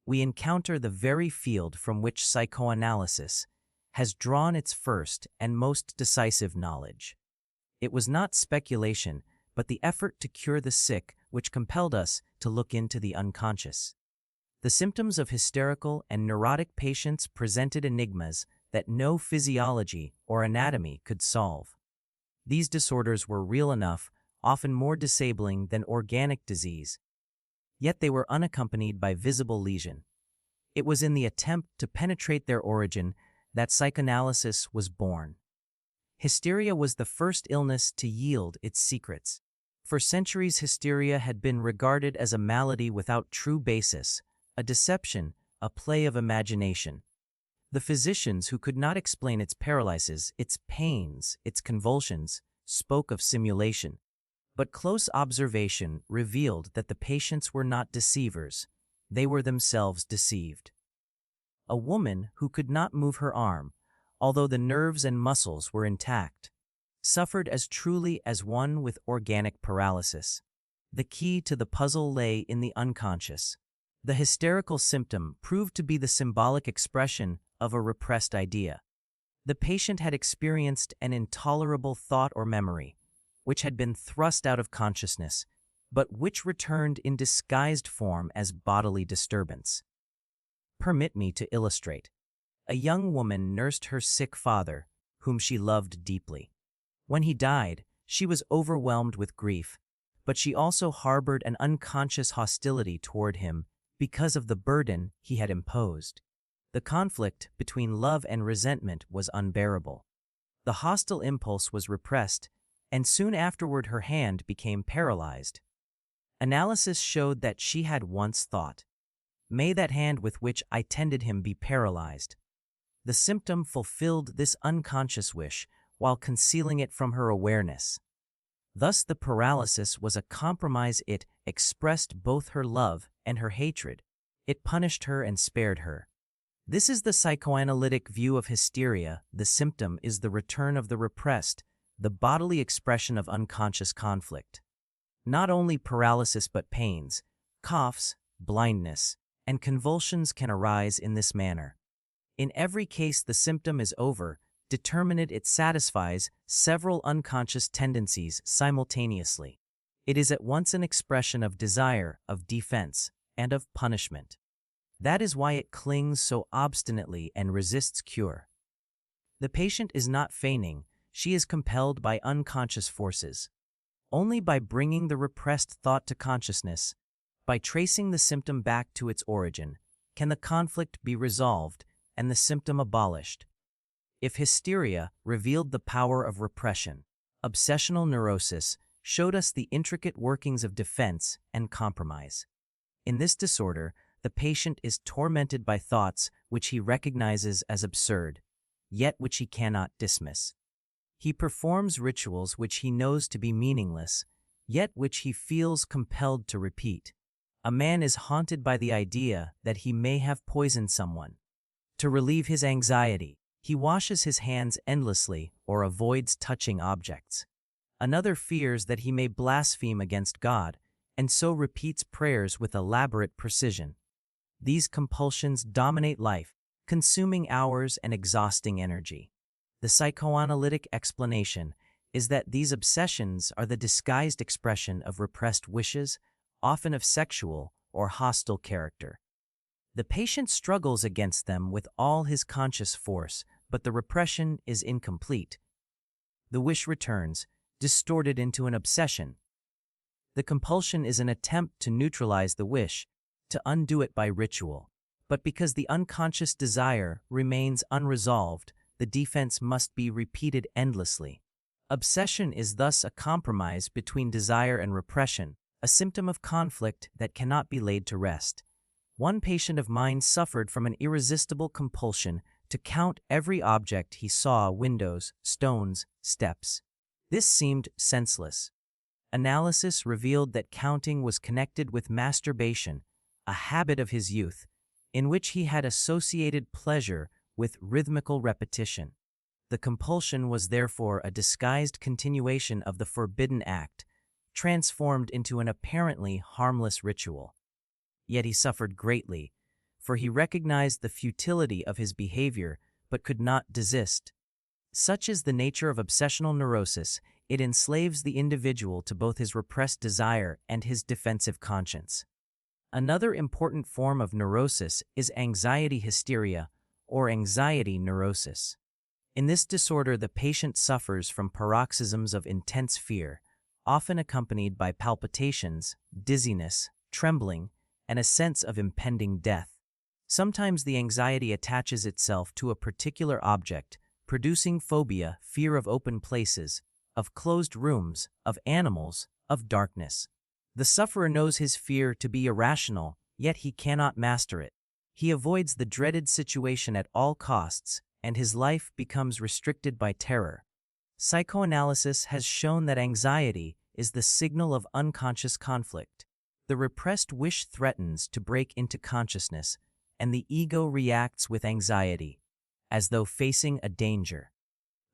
we encounter the very field from which psychoanalysis has drawn its first and most decisive knowledge. It was not speculation, but the effort to cure the sick which compelled us to look into the unconscious. The symptoms of hysterical and neurotic patients presented enigmas that no physiology or anatomy could solve. These disorders were real enough often more disabling than organic disease. Yet they were unaccompanied by visible lesion. It was in the attempt to penetrate their origin that psychoanalysis was born. Hysteria was the first illness to yield its secrets. For centuries, hysteria had been regarded as a malady without true basis, a deception, a play of imagination. The physicians who could not explain its paralysis, its pains, its convulsions, spoke of simulation. But close observation revealed that the patients were not deceivers, they were themselves deceived. A woman who could not move her arm, although the nerves and muscles were intact, suffered as truly as one with organic paralysis. The key to the puzzle lay in the unconscious. The hysterical symptom proved to be the symbolic expression of a repressed idea. The patient had experienced an intolerable thought or memory, which had been thrust out of consciousness, but which returned in disguised form as bodily disturbance. Permit me to illustrate. A young woman nursed her sick father, whom she loved deeply. When he died, she was overwhelmed with grief, but she also harbored an unconscious hostility toward him because of the burden he had imposed. The conflict between love and resentment was unbearable. The hostile impulse was repressed, and soon afterward her hand became paralyzed. Analysis showed that she had once thought, "May that hand with which I tended him be paralyzed." The symptom fulfilled this unconscious wish while concealing it from her awareness. Thus the paralysis was a compromise. It expressed both her love and her hatred. It punished her and spared her. This is the psychoanalytic view of hysteria. The symptom is the return of the repressed, the bodily expression of unconscious conflict. Not only paralysis but pains, coughs, blindness, and convulsions can arise in this manner. In every case the symptom is over-determinate. It satisfies several unconscious tendencies simultaneously. It is at once an expression of desire, of defense, and of punishment. That is why it clings so obstinately and resists cure. The patient is not feigning, she is compelled by unconscious forces. Only by bringing the repressed thought to consciousness, by tracing the symptom back to its origin, can the conflict be resolved and the symptom abolished. If hysteria revealed the power of repression, obsessional neurosis showed us the intricate workings of defense and compromise. In this disorder, the patient is tormented by thoughts which he recognizes as absurd, yet which he cannot dismiss. He performs rituals which he knows to be meaningless, yet which he feels compelled to repeat. A man is haunted by the idea that he may have poisoned someone. To relieve his anxiety, he washes his hands endlessly or avoids touching objects. Another fears that he may blaspheme against God, and so repeats prayers with elaborate precision. These compulsions dominate life, consuming hours and exhausting energy. The psychoanalytic explanation is that these obsessions are the disguised expression of repressed wishes, often of sexual or hostile character. The patient struggles against them with all his conscious force, but the repression is incomplete. The wish returns, distorted into an obsession. The compulsion is an attempt to neutralize the wish, to undo it by ritual. But because the unconscious desire remains unresolved, the defense must be repeated endlessly. Obsession is thus a compromise between desire and repression, a symptom of conflict that cannot be laid to rest. One patient of mine suffered from an irresistible compulsion to count every object he saw: windows, stones, steps. This seemed senseless. Analysis revealed that counting was connected with masturbation, a habit of his youth, in which he had associated pleasure with rhythmical repetition. The compulsion was therefore a disguised continuation of the forbidden act, transformed into an apparently harmless ritual. Yet he suffered greatly, for he recognized the futility of his behavior but could not desist. Such is the nature of obsessional neurosis. It enslaves the individual to both his repressed desire and his defensive conscience. Another important form of neurosis is anxiety hysteria, or anxiety neurosis. In this disorder, the patient suffers from paroxysms of intense fear, often accompanied by palpitations, dizziness, trembling, and a sense of impending death. Sometimes the anxiety attaches itself to a particular object, producing phobia, fear of open places, of closed rooms, of animals, of darkness. The sufferer knows his fear to be irrational, yet he cannot master it. He avoids the dreaded situation at all costs, and his life becomes restricted by terror. Psychoanalysis has shown that anxiety is the signal of unconscious conflict. The repressed wish threatens to break into consciousness, and the ego reacts with anxiety, as though facing a danger.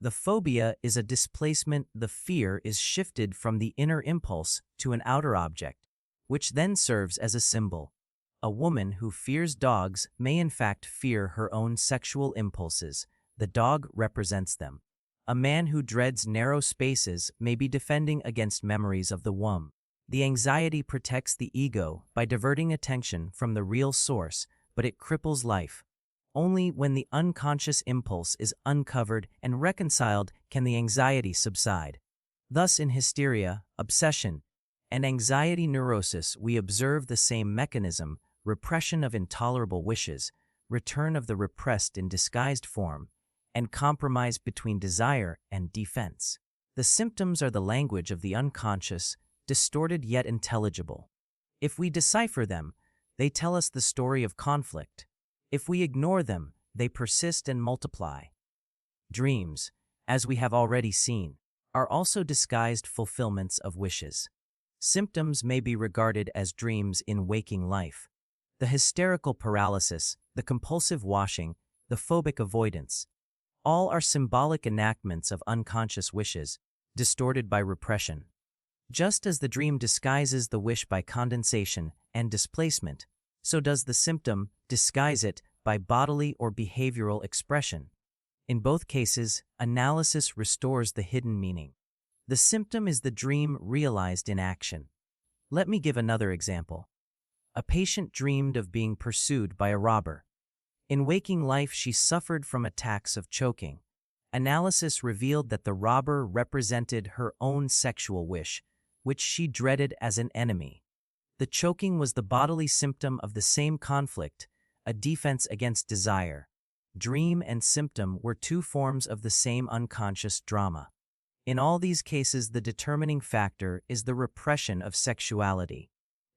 The phobia is a displacement. The fear is shifted from the inner impulse to an outer object, which then serves as a symbol. A woman who fears dogs may in fact fear her own sexual impulses. The dog represents them. A man who dreads narrow spaces may be defending against memories of the womb. The anxiety protects the ego by diverting attention from the real source, but it cripples life. Only when the unconscious impulse is uncovered and reconciled can the anxiety subside. Thus, in hysteria, obsession, and anxiety neurosis, we observe the same mechanism: repression of intolerable wishes, return of the repressed in disguised form, and compromise between desire and defense. The symptoms are the language of the unconscious, distorted yet intelligible. If we decipher them, they tell us the story of conflict. If we ignore them, they persist and multiply. Dreams, as we have already seen, are also disguised fulfillments of wishes. Symptoms may be regarded as dreams in waking life. The hysterical paralysis, the compulsive washing, the phobic avoidance, all are symbolic enactments of unconscious wishes, distorted by repression. Just as the dream disguises the wish by condensation and displacement, so does the symptom disguise it by bodily or behavioral expression. In both cases, analysis restores the hidden meaning. The symptom is the dream realized in action. Let me give another example. A patient dreamed of being pursued by a robber. In waking life, she suffered from attacks of choking. Analysis revealed that the robber represented her own sexual wish, which she dreaded as an enemy. The choking was the bodily symptom of the same conflict, a defense against desire. Dream and symptom were two forms of the same unconscious drama. In all these cases, the determining factor is the repression of sexuality.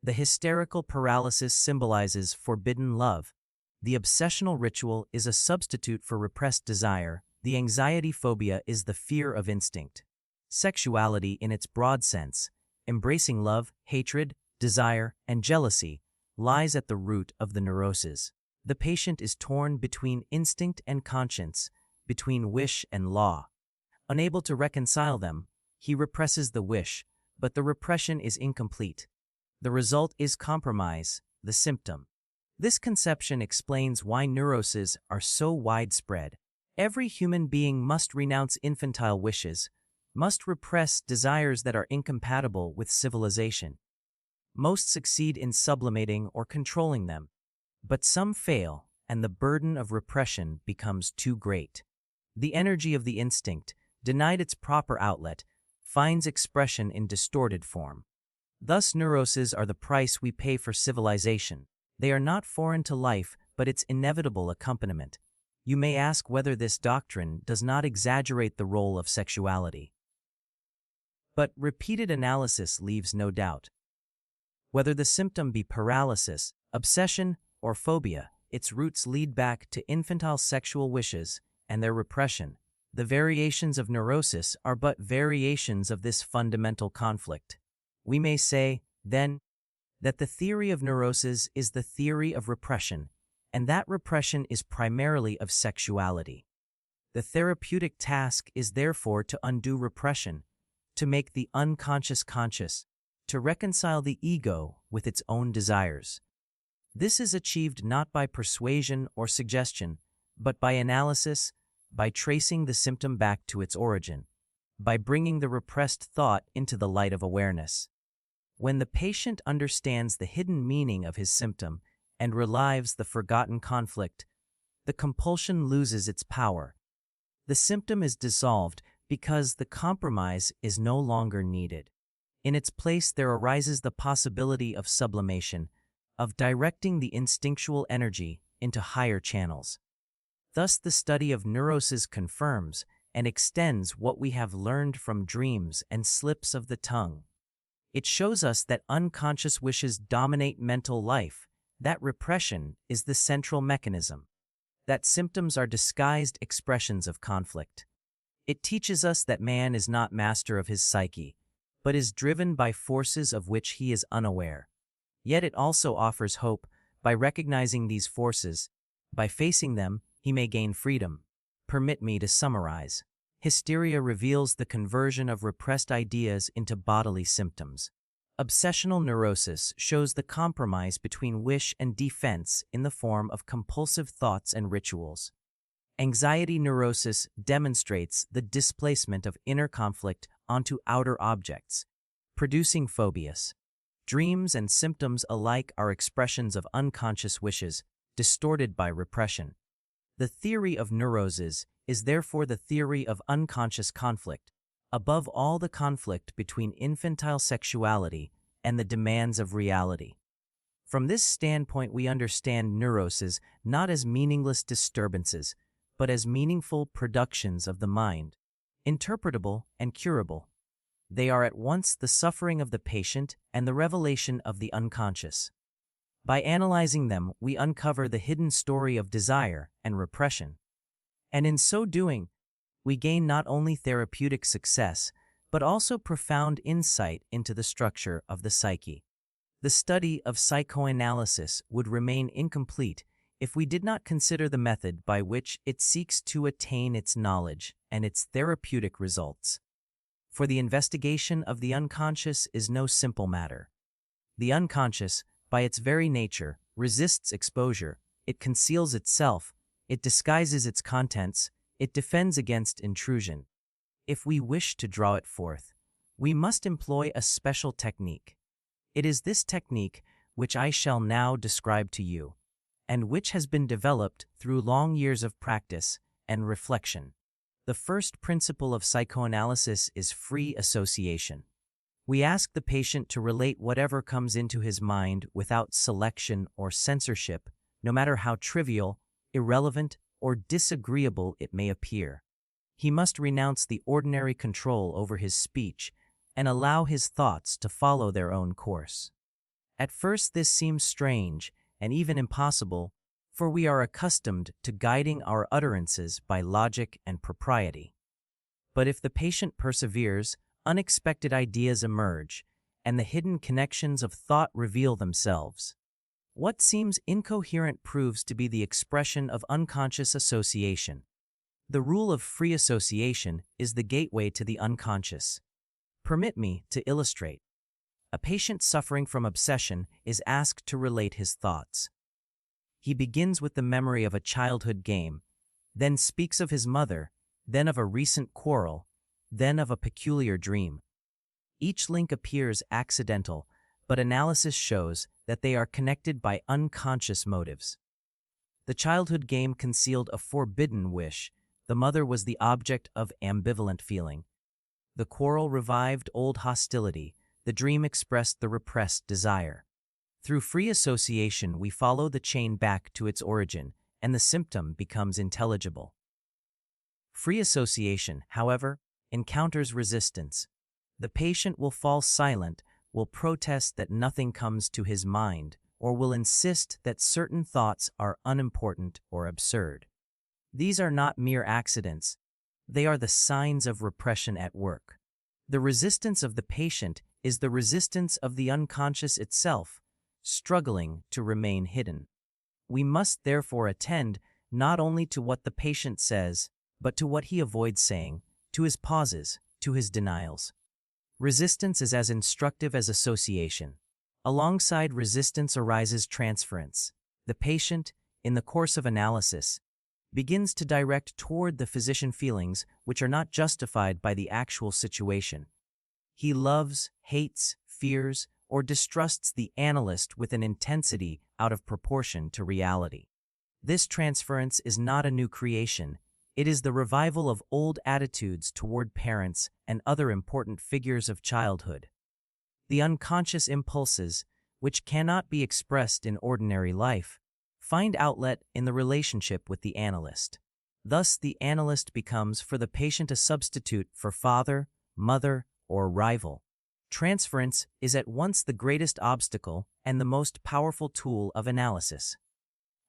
The hysterical paralysis symbolizes forbidden love. The obsessional ritual is a substitute for repressed desire. The anxiety phobia is the fear of instinct. Sexuality in its broad sense, embracing love, hatred, desire, and jealousy, lies at the root of the neuroses. The patient is torn between instinct and conscience, between wish and law. Unable to reconcile them, he represses the wish, but the repression is incomplete. The result is compromise, the symptom. This conception explains why neuroses are so widespread. Every human being must renounce infantile wishes, must repress desires that are incompatible with civilization. Most succeed in sublimating or controlling them, but some fail, and the burden of repression becomes too great. The energy of the instinct, denied its proper outlet, finds expression in distorted form. Thus, neuroses are the price we pay for civilization. They are not foreign to life, but its inevitable accompaniment. You may ask whether this doctrine does not exaggerate the role of sexuality. But repeated analysis leaves no doubt. Whether the symptom be paralysis, obsession, or phobia, its roots lead back to infantile sexual wishes and their repression. The variations of neurosis are but variations of this fundamental conflict. We may say, then, that the theory of neuroses is the theory of repression, and that repression is primarily of sexuality. The therapeutic task is therefore to undo repression, to make the unconscious conscious, to reconcile the ego with its own desires. This is achieved not by persuasion or suggestion, but by analysis, by tracing the symptom back to its origin, by bringing the repressed thought into the light of awareness. When the patient understands the hidden meaning of his symptom and relives the forgotten conflict, the compulsion loses its power. The symptom is dissolved because the compromise is no longer needed. In its place, there arises the possibility of sublimation, of directing the instinctual energy into higher channels. Thus, the study of neuroses confirms and extends what we have learned from dreams and slips of the tongue. It shows us that unconscious wishes dominate mental life, that repression is the central mechanism, that symptoms are disguised expressions of conflict. It teaches us that man is not master of his psyche, but is driven by forces of which he is unaware. Yet it also offers hope by recognizing these forces. By facing them, he may gain freedom. Permit me to summarize. Hysteria reveals the conversion of repressed ideas into bodily symptoms. Obsessional neurosis shows the compromise between wish and defense in the form of compulsive thoughts and rituals. Anxiety neurosis demonstrates the displacement of inner conflict onto outer objects, producing phobias. Dreams and symptoms alike are expressions of unconscious wishes, distorted by repression. The theory of neuroses is therefore the theory of unconscious conflict, above all the conflict between infantile sexuality and the demands of reality. From this standpoint, we understand neuroses not as meaningless disturbances, but as meaningful productions of the mind, interpretable and curable. They are at once the suffering of the patient and the revelation of the unconscious. By analyzing them, we uncover the hidden story of desire and repression. And in so doing, we gain not only therapeutic success, but also profound insight into the structure of the psyche. The study of psychoanalysis would remain incomplete if we did not consider the method by which it seeks to attain its knowledge and its therapeutic results. For the investigation of the unconscious is no simple matter. The unconscious, by its very nature, resists exposure, it conceals itself, it disguises its contents, it defends against intrusion. If we wish to draw it forth, we must employ a special technique. It is this technique which I shall now describe to you, and which has been developed through long years of practice and reflection. The first principle of psychoanalysis is free association. We ask the patient to relate whatever comes into his mind without selection or censorship, no matter how trivial, irrelevant, or disagreeable it may appear. He must renounce the ordinary control over his speech and allow his thoughts to follow their own course. At first this seems strange and even impossible, for we are accustomed to guiding our utterances by logic and propriety. But if the patient perseveres, unexpected ideas emerge, and the hidden connections of thought reveal themselves. What seems incoherent proves to be the expression of unconscious association. The rule of free association is the gateway to the unconscious. Permit me to illustrate. A patient suffering from obsession is asked to relate his thoughts. He begins with the memory of a childhood game, then speaks of his mother, then of a recent quarrel, then of a peculiar dream. Each link appears accidental, but analysis shows that they are connected by unconscious motives. The childhood game concealed a forbidden wish. The mother was the object of ambivalent feeling. The quarrel revived old hostility. The dream expressed the repressed desire. Through free association, we follow the chain back to its origin, and the symptom becomes intelligible. Free association, however, encounters resistance. The patient will fall silent, will protest that nothing comes to his mind, or will insist that certain thoughts are unimportant or absurd. These are not mere accidents. They are the signs of repression at work. The resistance of the patient is the resistance of the unconscious itself, struggling to remain hidden. We must therefore attend not only to what the patient says, but to what he avoids saying, to his pauses, to his denials. Resistance is as instructive as association. Alongside resistance arises transference. The patient, in the course of analysis, begins to direct toward the physician feelings which are not justified by the actual situation. He loves, hates, fears, or distrusts the analyst with an intensity out of proportion to reality. This transference is not a new creation. It is the revival of old attitudes toward parents and other important figures of childhood. The unconscious impulses, which cannot be expressed in ordinary life, find outlet in the relationship with the analyst. Thus, the analyst becomes for the patient a substitute for father, mother, or rival. Transference is at once the greatest obstacle and the most powerful tool of analysis.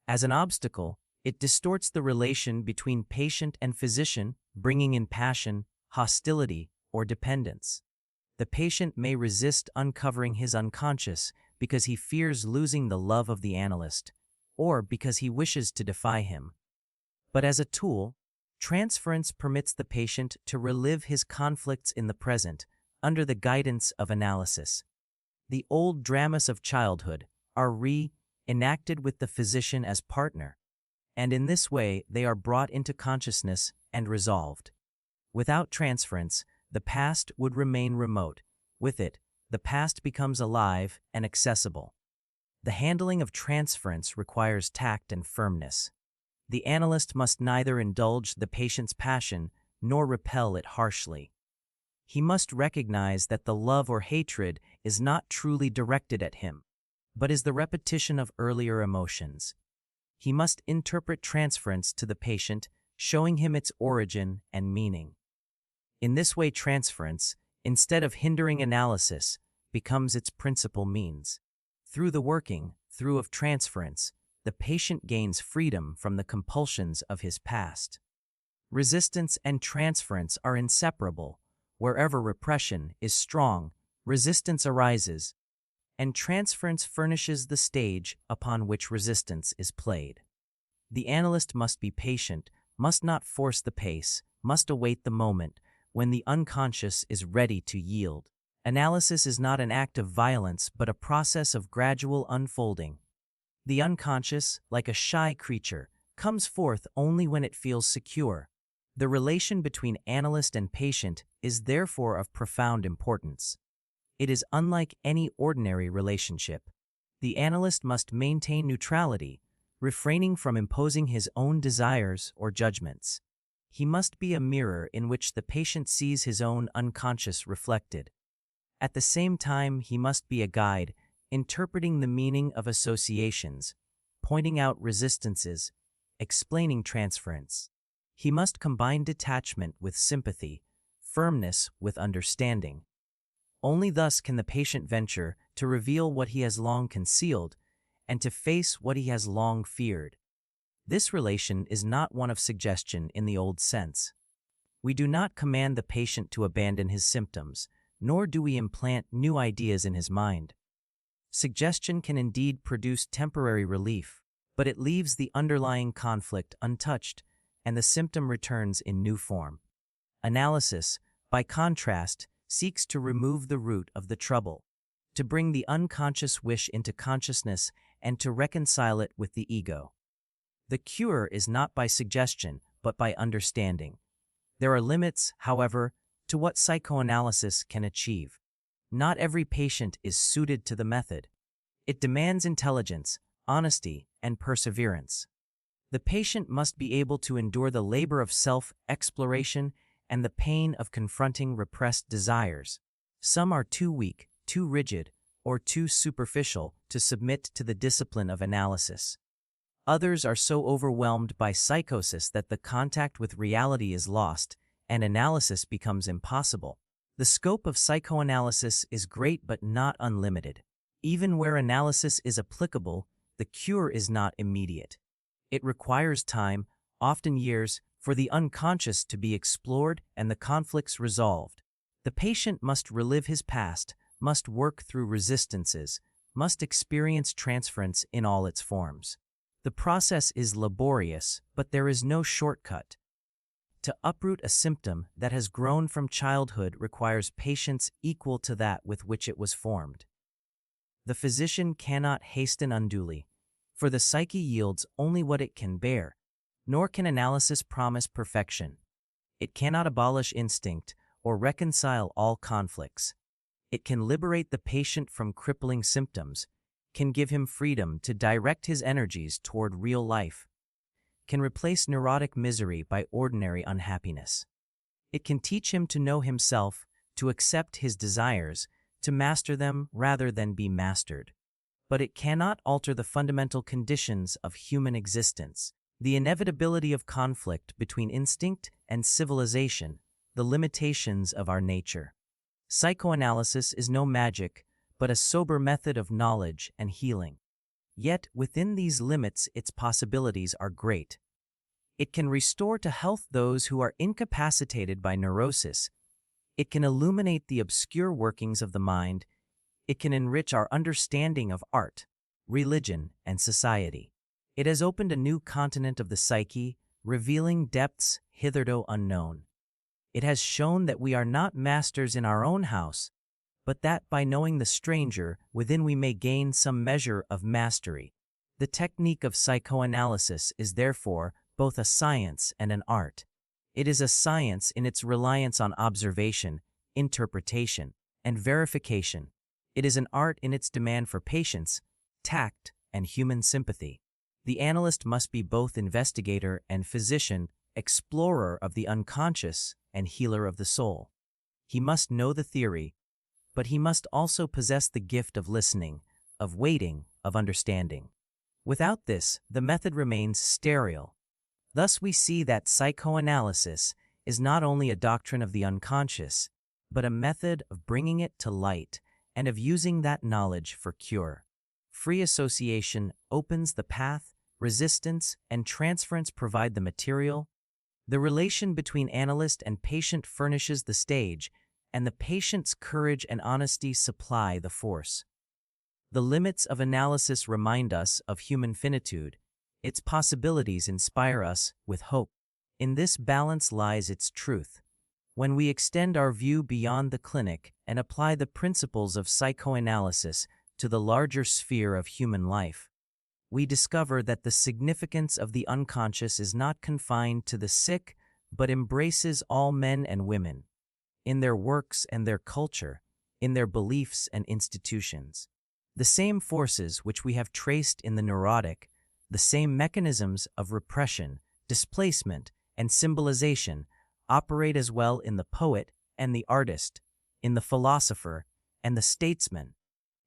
As an obstacle, it distorts the relation between patient and physician, bringing in passion, hostility, or dependence. The patient may resist uncovering his unconscious because he fears losing the love of the analyst, or because he wishes to defy him. But as a tool, transference permits the patient to relive his conflicts in the present under the guidance of analysis. The old dramas of childhood are re-enacted with the physician as partner, and in this way they are brought into consciousness and resolved. Without transference, the past would remain remote. With it, the past becomes alive and accessible. The handling of transference requires tact and firmness. The analyst must neither indulge the patient's passion nor repel it harshly. He must recognize that the love or hatred is not truly directed at him, but is the repetition of earlier emotions. He must interpret transference to the patient, showing him its origin and meaning. In this way, transference, instead of hindering analysis, becomes its principal means. Through the working through of transference, the patient gains freedom from the compulsions of his past. Resistance and transference are inseparable. Wherever repression is strong, resistance arises, and transference furnishes the stage upon which resistance is played. The analyst must be patient, must not force the pace, must await the moment when the unconscious is ready to yield. Analysis is not an act of violence but a process of gradual unfolding. The unconscious, like a shy creature, comes forth only when it feels secure. The relation between analyst and patient is therefore of profound importance. It is unlike any ordinary relationship. The analyst must maintain neutrality, refraining from imposing his own desires or judgments. He must be a mirror in which the patient sees his own unconscious reflected. At the same time, he must be a guide, interpreting the meaning of associations, pointing out resistances, explaining transference. He must combine detachment with sympathy, firmness with understanding. Only thus can the patient venture to reveal what he has long concealed and to face what he has long feared. This relation is not one of suggestion in the old sense. We do not command the patient to abandon his symptoms, nor do we implant new ideas in his mind. Suggestion can indeed produce temporary relief, but it leaves the underlying conflict untouched, and the symptom returns in new form. Analysis, by contrast, seeks to remove the root of the trouble, to bring the unconscious wish into consciousness and to reconcile it with the ego. The cure is not by suggestion, but by understanding. There are limits, however, to what psychoanalysis can achieve. Not every patient is suited to the method. It demands intelligence, honesty, and perseverance. The patient must be able to endure the labor of self-exploration and the pain of confronting repressed desires. Some are too weak, too rigid, or too superficial to submit to the discipline of analysis. Others are so overwhelmed by psychosis that the contact with reality is lost and analysis becomes impossible. The scope of psychoanalysis is great but not unlimited. Even where analysis is applicable, the cure is not immediate. It requires time, often years, for the unconscious to be explored and the conflicts resolved. The patient must relive his past, must work through resistances, must experience transference in all its forms. The process is laborious, but there is no shortcut. To uproot a symptom that has grown from childhood requires patience equal to that with which it was formed. The physician cannot hasten unduly, for the psyche yields only what it can bear, nor can analysis promise perfection. It cannot abolish instinct or reconcile all conflicts. It can liberate the patient from crippling symptoms, can give him freedom to direct his energies toward real life, can replace neurotic misery by ordinary unhappiness. It can teach him to know himself, to accept his desires, to master them rather than be mastered. But it cannot alter the fundamental conditions of human existence, the inevitability of conflict between instinct and civilization, the limitations of our nature. Psychoanalysis is no magic, but a sober method of knowledge and healing. Yet, within these limits, its possibilities are great. It can restore to health those who are incapacitated by neurosis. It can illuminate the obscure workings of the mind. It can enrich our understanding of art, religion, and society. It has opened a new continent of the psyche, revealing depths hitherto unknown. It has shown that we are not masters in our own house, but that by knowing the stranger within we may gain some measure of mastery. The technique of psychoanalysis is therefore both a science and an art. It is a science in its reliance on observation, interpretation, and verification. It is an art in its demand for patience, tact, and human sympathy. The analyst must be both investigator and physician, explorer of the unconscious and healer of the soul. He must know the theory, but he must also possess the gift of listening, of waiting, of understanding. Without this, the method remains sterile. Thus we see that psychoanalysis is not only a doctrine of the unconscious, but a method of bringing it to light and of using that knowledge for cure. Free association opens the path, resistance and transference provide the material. The relation between analyst and patient furnishes the stage, and the patient's courage and honesty supply the force. The limits of analysis remind us of human finitude. Its possibilities inspire us with hope. In this balance lies its truth. When we extend our view beyond the clinic and apply the principles of psychoanalysis to the larger sphere of human life, we discover that the significance of the unconscious is not confined to the sick, but embraces all men and women, in their works and their culture, in their beliefs and institutions. The same forces which we have traced in the neurotic, the same mechanisms of repression, displacement, and symbolization operate as well in the poet and the artist, in the philosopher and the statesman,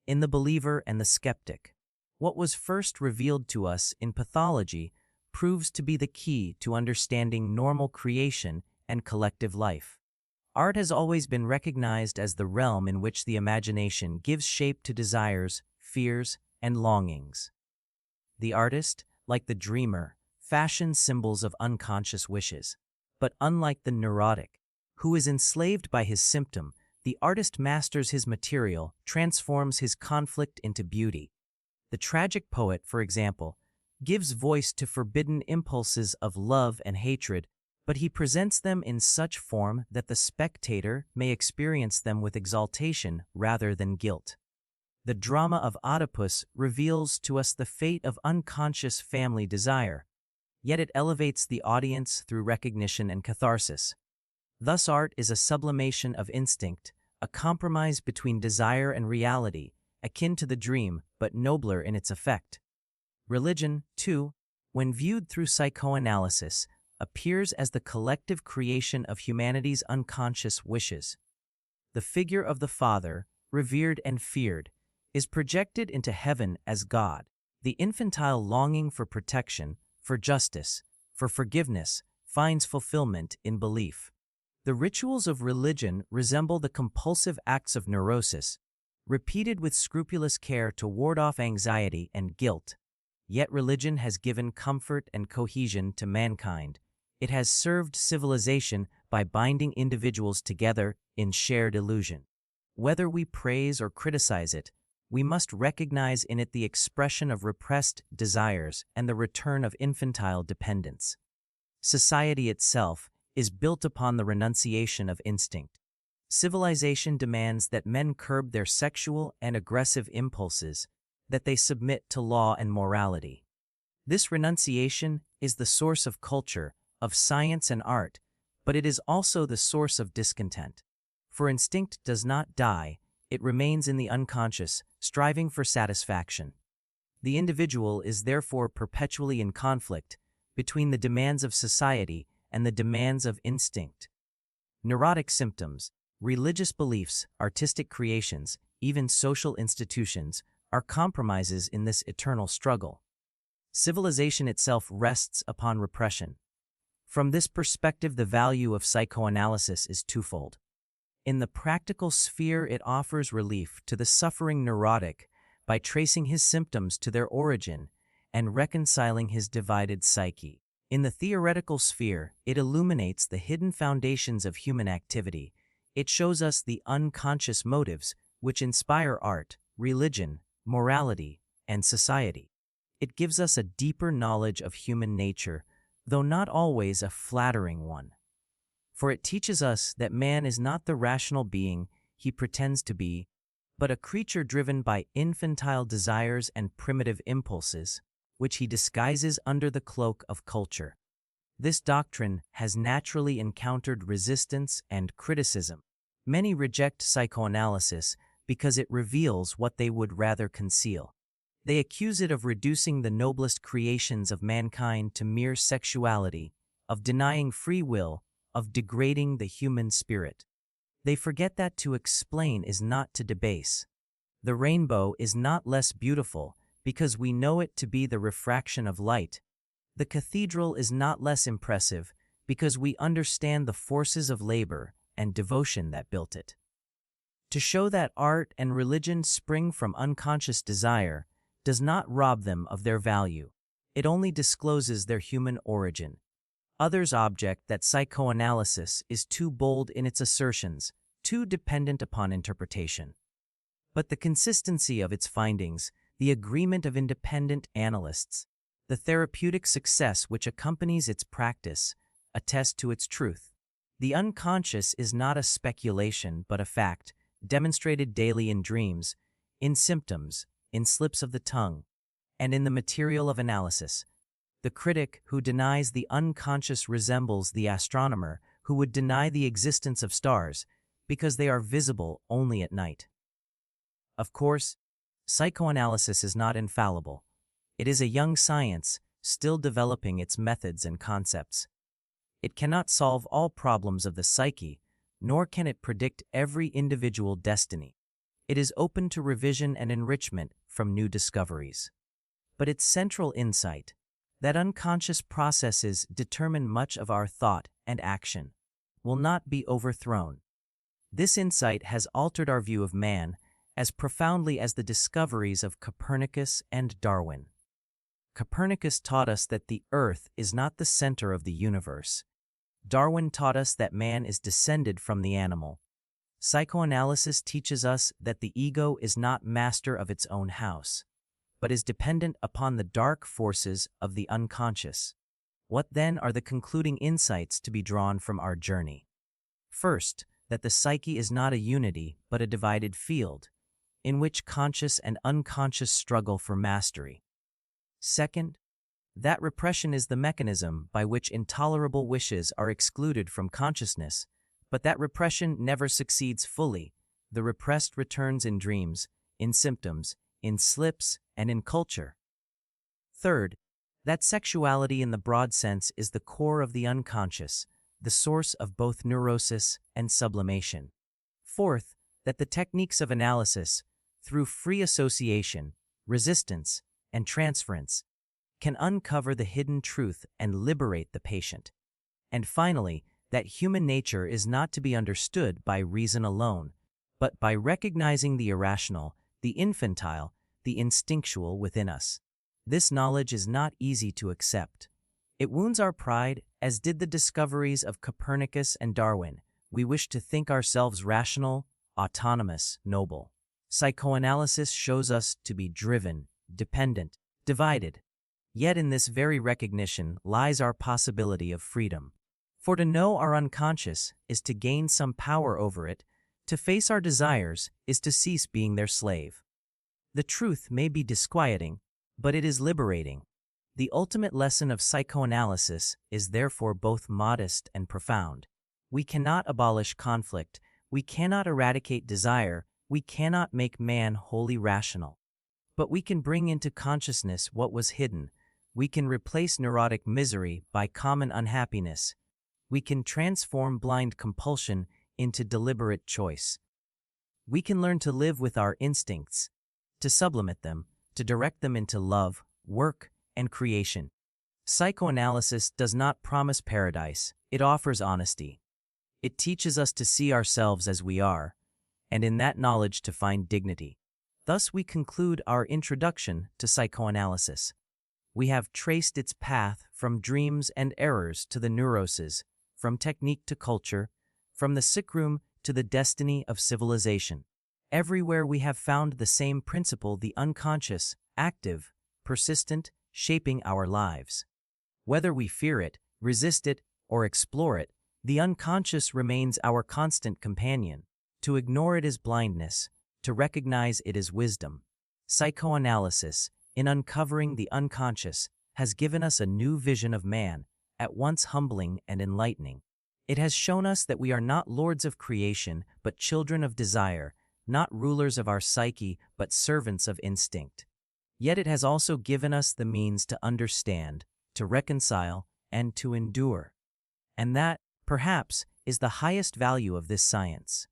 in the believer and the skeptic. What was first revealed to us in pathology proves to be the key to understanding normal creation and collective life. Art has always been recognized as the realm in which the imagination gives shape to desires, fears, and longings. The artist, like the dreamer, fashions symbols of unconscious wishes. But unlike the neurotic, who is enslaved by his symptom, the artist masters his material, transforms his conflict into beauty. The tragic poet, for example, gives voice to forbidden impulses of love and hatred, but he presents them in such form that the spectator may experience them with exaltation rather than guilt. The drama of Oedipus reveals to us the fate of unconscious family desire, yet it elevates the audience through recognition and catharsis. Thus art is a sublimation of instinct, a compromise between desire and reality, akin to the dream, but nobler in its effect. Religion, too, when viewed through psychoanalysis, appears as the collective creation of humanity's unconscious wishes. The figure of the Father, revered and feared, is projected into heaven as God. The infantile longing for protection, for justice, for forgiveness, finds fulfillment in belief. The rituals of religion resemble the compulsive acts of neurosis, repeated with scrupulous care to ward off anxiety and guilt. Yet religion has given comfort and cohesion to mankind. It has served civilization by binding individuals together in shared illusion. Whether we praise or criticize it, we must recognize in it the expression of repressed desires and the return of infantile dependence. Society itself is built upon the renunciation of instinct. Civilization demands that men curb their sexual and aggressive impulses, that they submit to law and morality. This renunciation is the source of culture, of science and art, but it is also the source of discontent. For instinct does not die, it remains in the unconscious, striving for satisfaction. The individual is therefore perpetually in conflict between the demands of society and the demands of instinct. Neurotic symptoms, Religious beliefs, artistic creations, even social institutions, are compromises in this eternal struggle. Civilization itself rests upon repression. From this perspective, the value of psychoanalysis is twofold. In the practical sphere, it offers relief to the suffering neurotic by tracing his symptoms to their origin and reconciling his divided psyche. In the theoretical sphere, it illuminates the hidden foundations of human activity. It shows us the unconscious motives which inspire art, religion, morality, and society. It gives us a deeper knowledge of human nature, though not always a flattering one. For it teaches us that man is not the rational being he pretends to be, but a creature driven by infantile desires and primitive impulses, which he disguises under the cloak of culture. This doctrine has naturally encountered resistance and criticism. Many reject psychoanalysis because it reveals what they would rather conceal. They accuse it of reducing the noblest creations of mankind to mere sexuality, of denying free will, of degrading the human spirit. They forget that to explain is not to debase. The rainbow is not less beautiful because we know it to be the refraction of light. The cathedral is not less impressive because we understand the forces of labor and devotion that built it. To show that art and religion spring from unconscious desire does not rob them of their value. It only discloses their human origin. Others object that psychoanalysis is too bold in its assertions, too dependent upon interpretation. But the consistency of its findings, the agreement of independent analysts, the therapeutic success which accompanies its practice, attest to its truth. The unconscious is not a speculation but a fact, demonstrated daily in dreams, in symptoms, in slips of the tongue, and in the material of analysis. The critic who denies the unconscious resembles the astronomer who would deny the existence of stars because they are visible only at night. Of course, psychoanalysis is not infallible. It is a young science, still developing its methods and concepts. It cannot solve all problems of the psyche, nor can it predict every individual destiny. It is open to revision and enrichment from new discoveries. But its central insight, that unconscious processes determine much of our thought and action, will not be overthrown. This insight has altered our view of man as profoundly as the discoveries of Copernicus and Darwin. Copernicus taught us that the Earth is not the center of the universe. Darwin taught us that man is descended from the animal. Psychoanalysis teaches us that the ego is not master of its own house, but is dependent upon the dark forces of the unconscious. What then are the concluding insights to be drawn from our journey? First, that the psyche is not a unity but a divided field, in which conscious and unconscious struggle for mastery. Second, that repression is the mechanism by which intolerable wishes are excluded from consciousness, but that repression never succeeds fully. The repressed returns in dreams, in symptoms, in slips, and in culture. Third, that sexuality in the broad sense is the core of the unconscious, the source of both neurosis and sublimation. Fourth, that the techniques of analysis, through free association, resistance, and transference, can uncover the hidden truth and liberate the patient. And finally, that human nature is not to be understood by reason alone, but by recognizing the irrational, the infantile, the instinctual within us. This knowledge is not easy to accept. It wounds our pride, as did the discoveries of Copernicus and Darwin. We wish to think ourselves rational, autonomous, noble. Psychoanalysis shows us to be driven, dependent, divided. Yet in this very recognition lies our possibility of freedom. For to know our unconscious is to gain some power over it. To face our desires is to cease being their slave. The truth may be disquieting, but it is liberating. The ultimate lesson of psychoanalysis is therefore both modest and profound. We cannot abolish conflict, we cannot eradicate desire, we cannot make man wholly rational. But we can bring into consciousness what was hidden. We can replace neurotic misery by common unhappiness. We can transform blind compulsion into deliberate choice. We can learn to live with our instincts, to sublimate them, to direct them into love, work, and creation. Psychoanalysis does not promise paradise, it offers honesty. It teaches us to see ourselves as we are, and in that knowledge to find dignity. Thus we conclude our introduction to psychoanalysis. We have traced its path from dreams and errors to the neuroses, from technique to culture, from the sick room to the destiny of civilization. Everywhere we have found the same principle, the unconscious, active, persistent, shaping our lives. Whether we fear it, resist it, or explore it, the unconscious remains our constant companion. To ignore it is blindness, to recognize it is wisdom. Psychoanalysis, in uncovering the unconscious, has given us a new vision of man, at once humbling and enlightening. It has shown us that we are not lords of creation, but children of desire, not rulers of our psyche, but servants of instinct. Yet it has also given us the means to understand, to reconcile, and to endure. And that, perhaps, is the highest value of this science.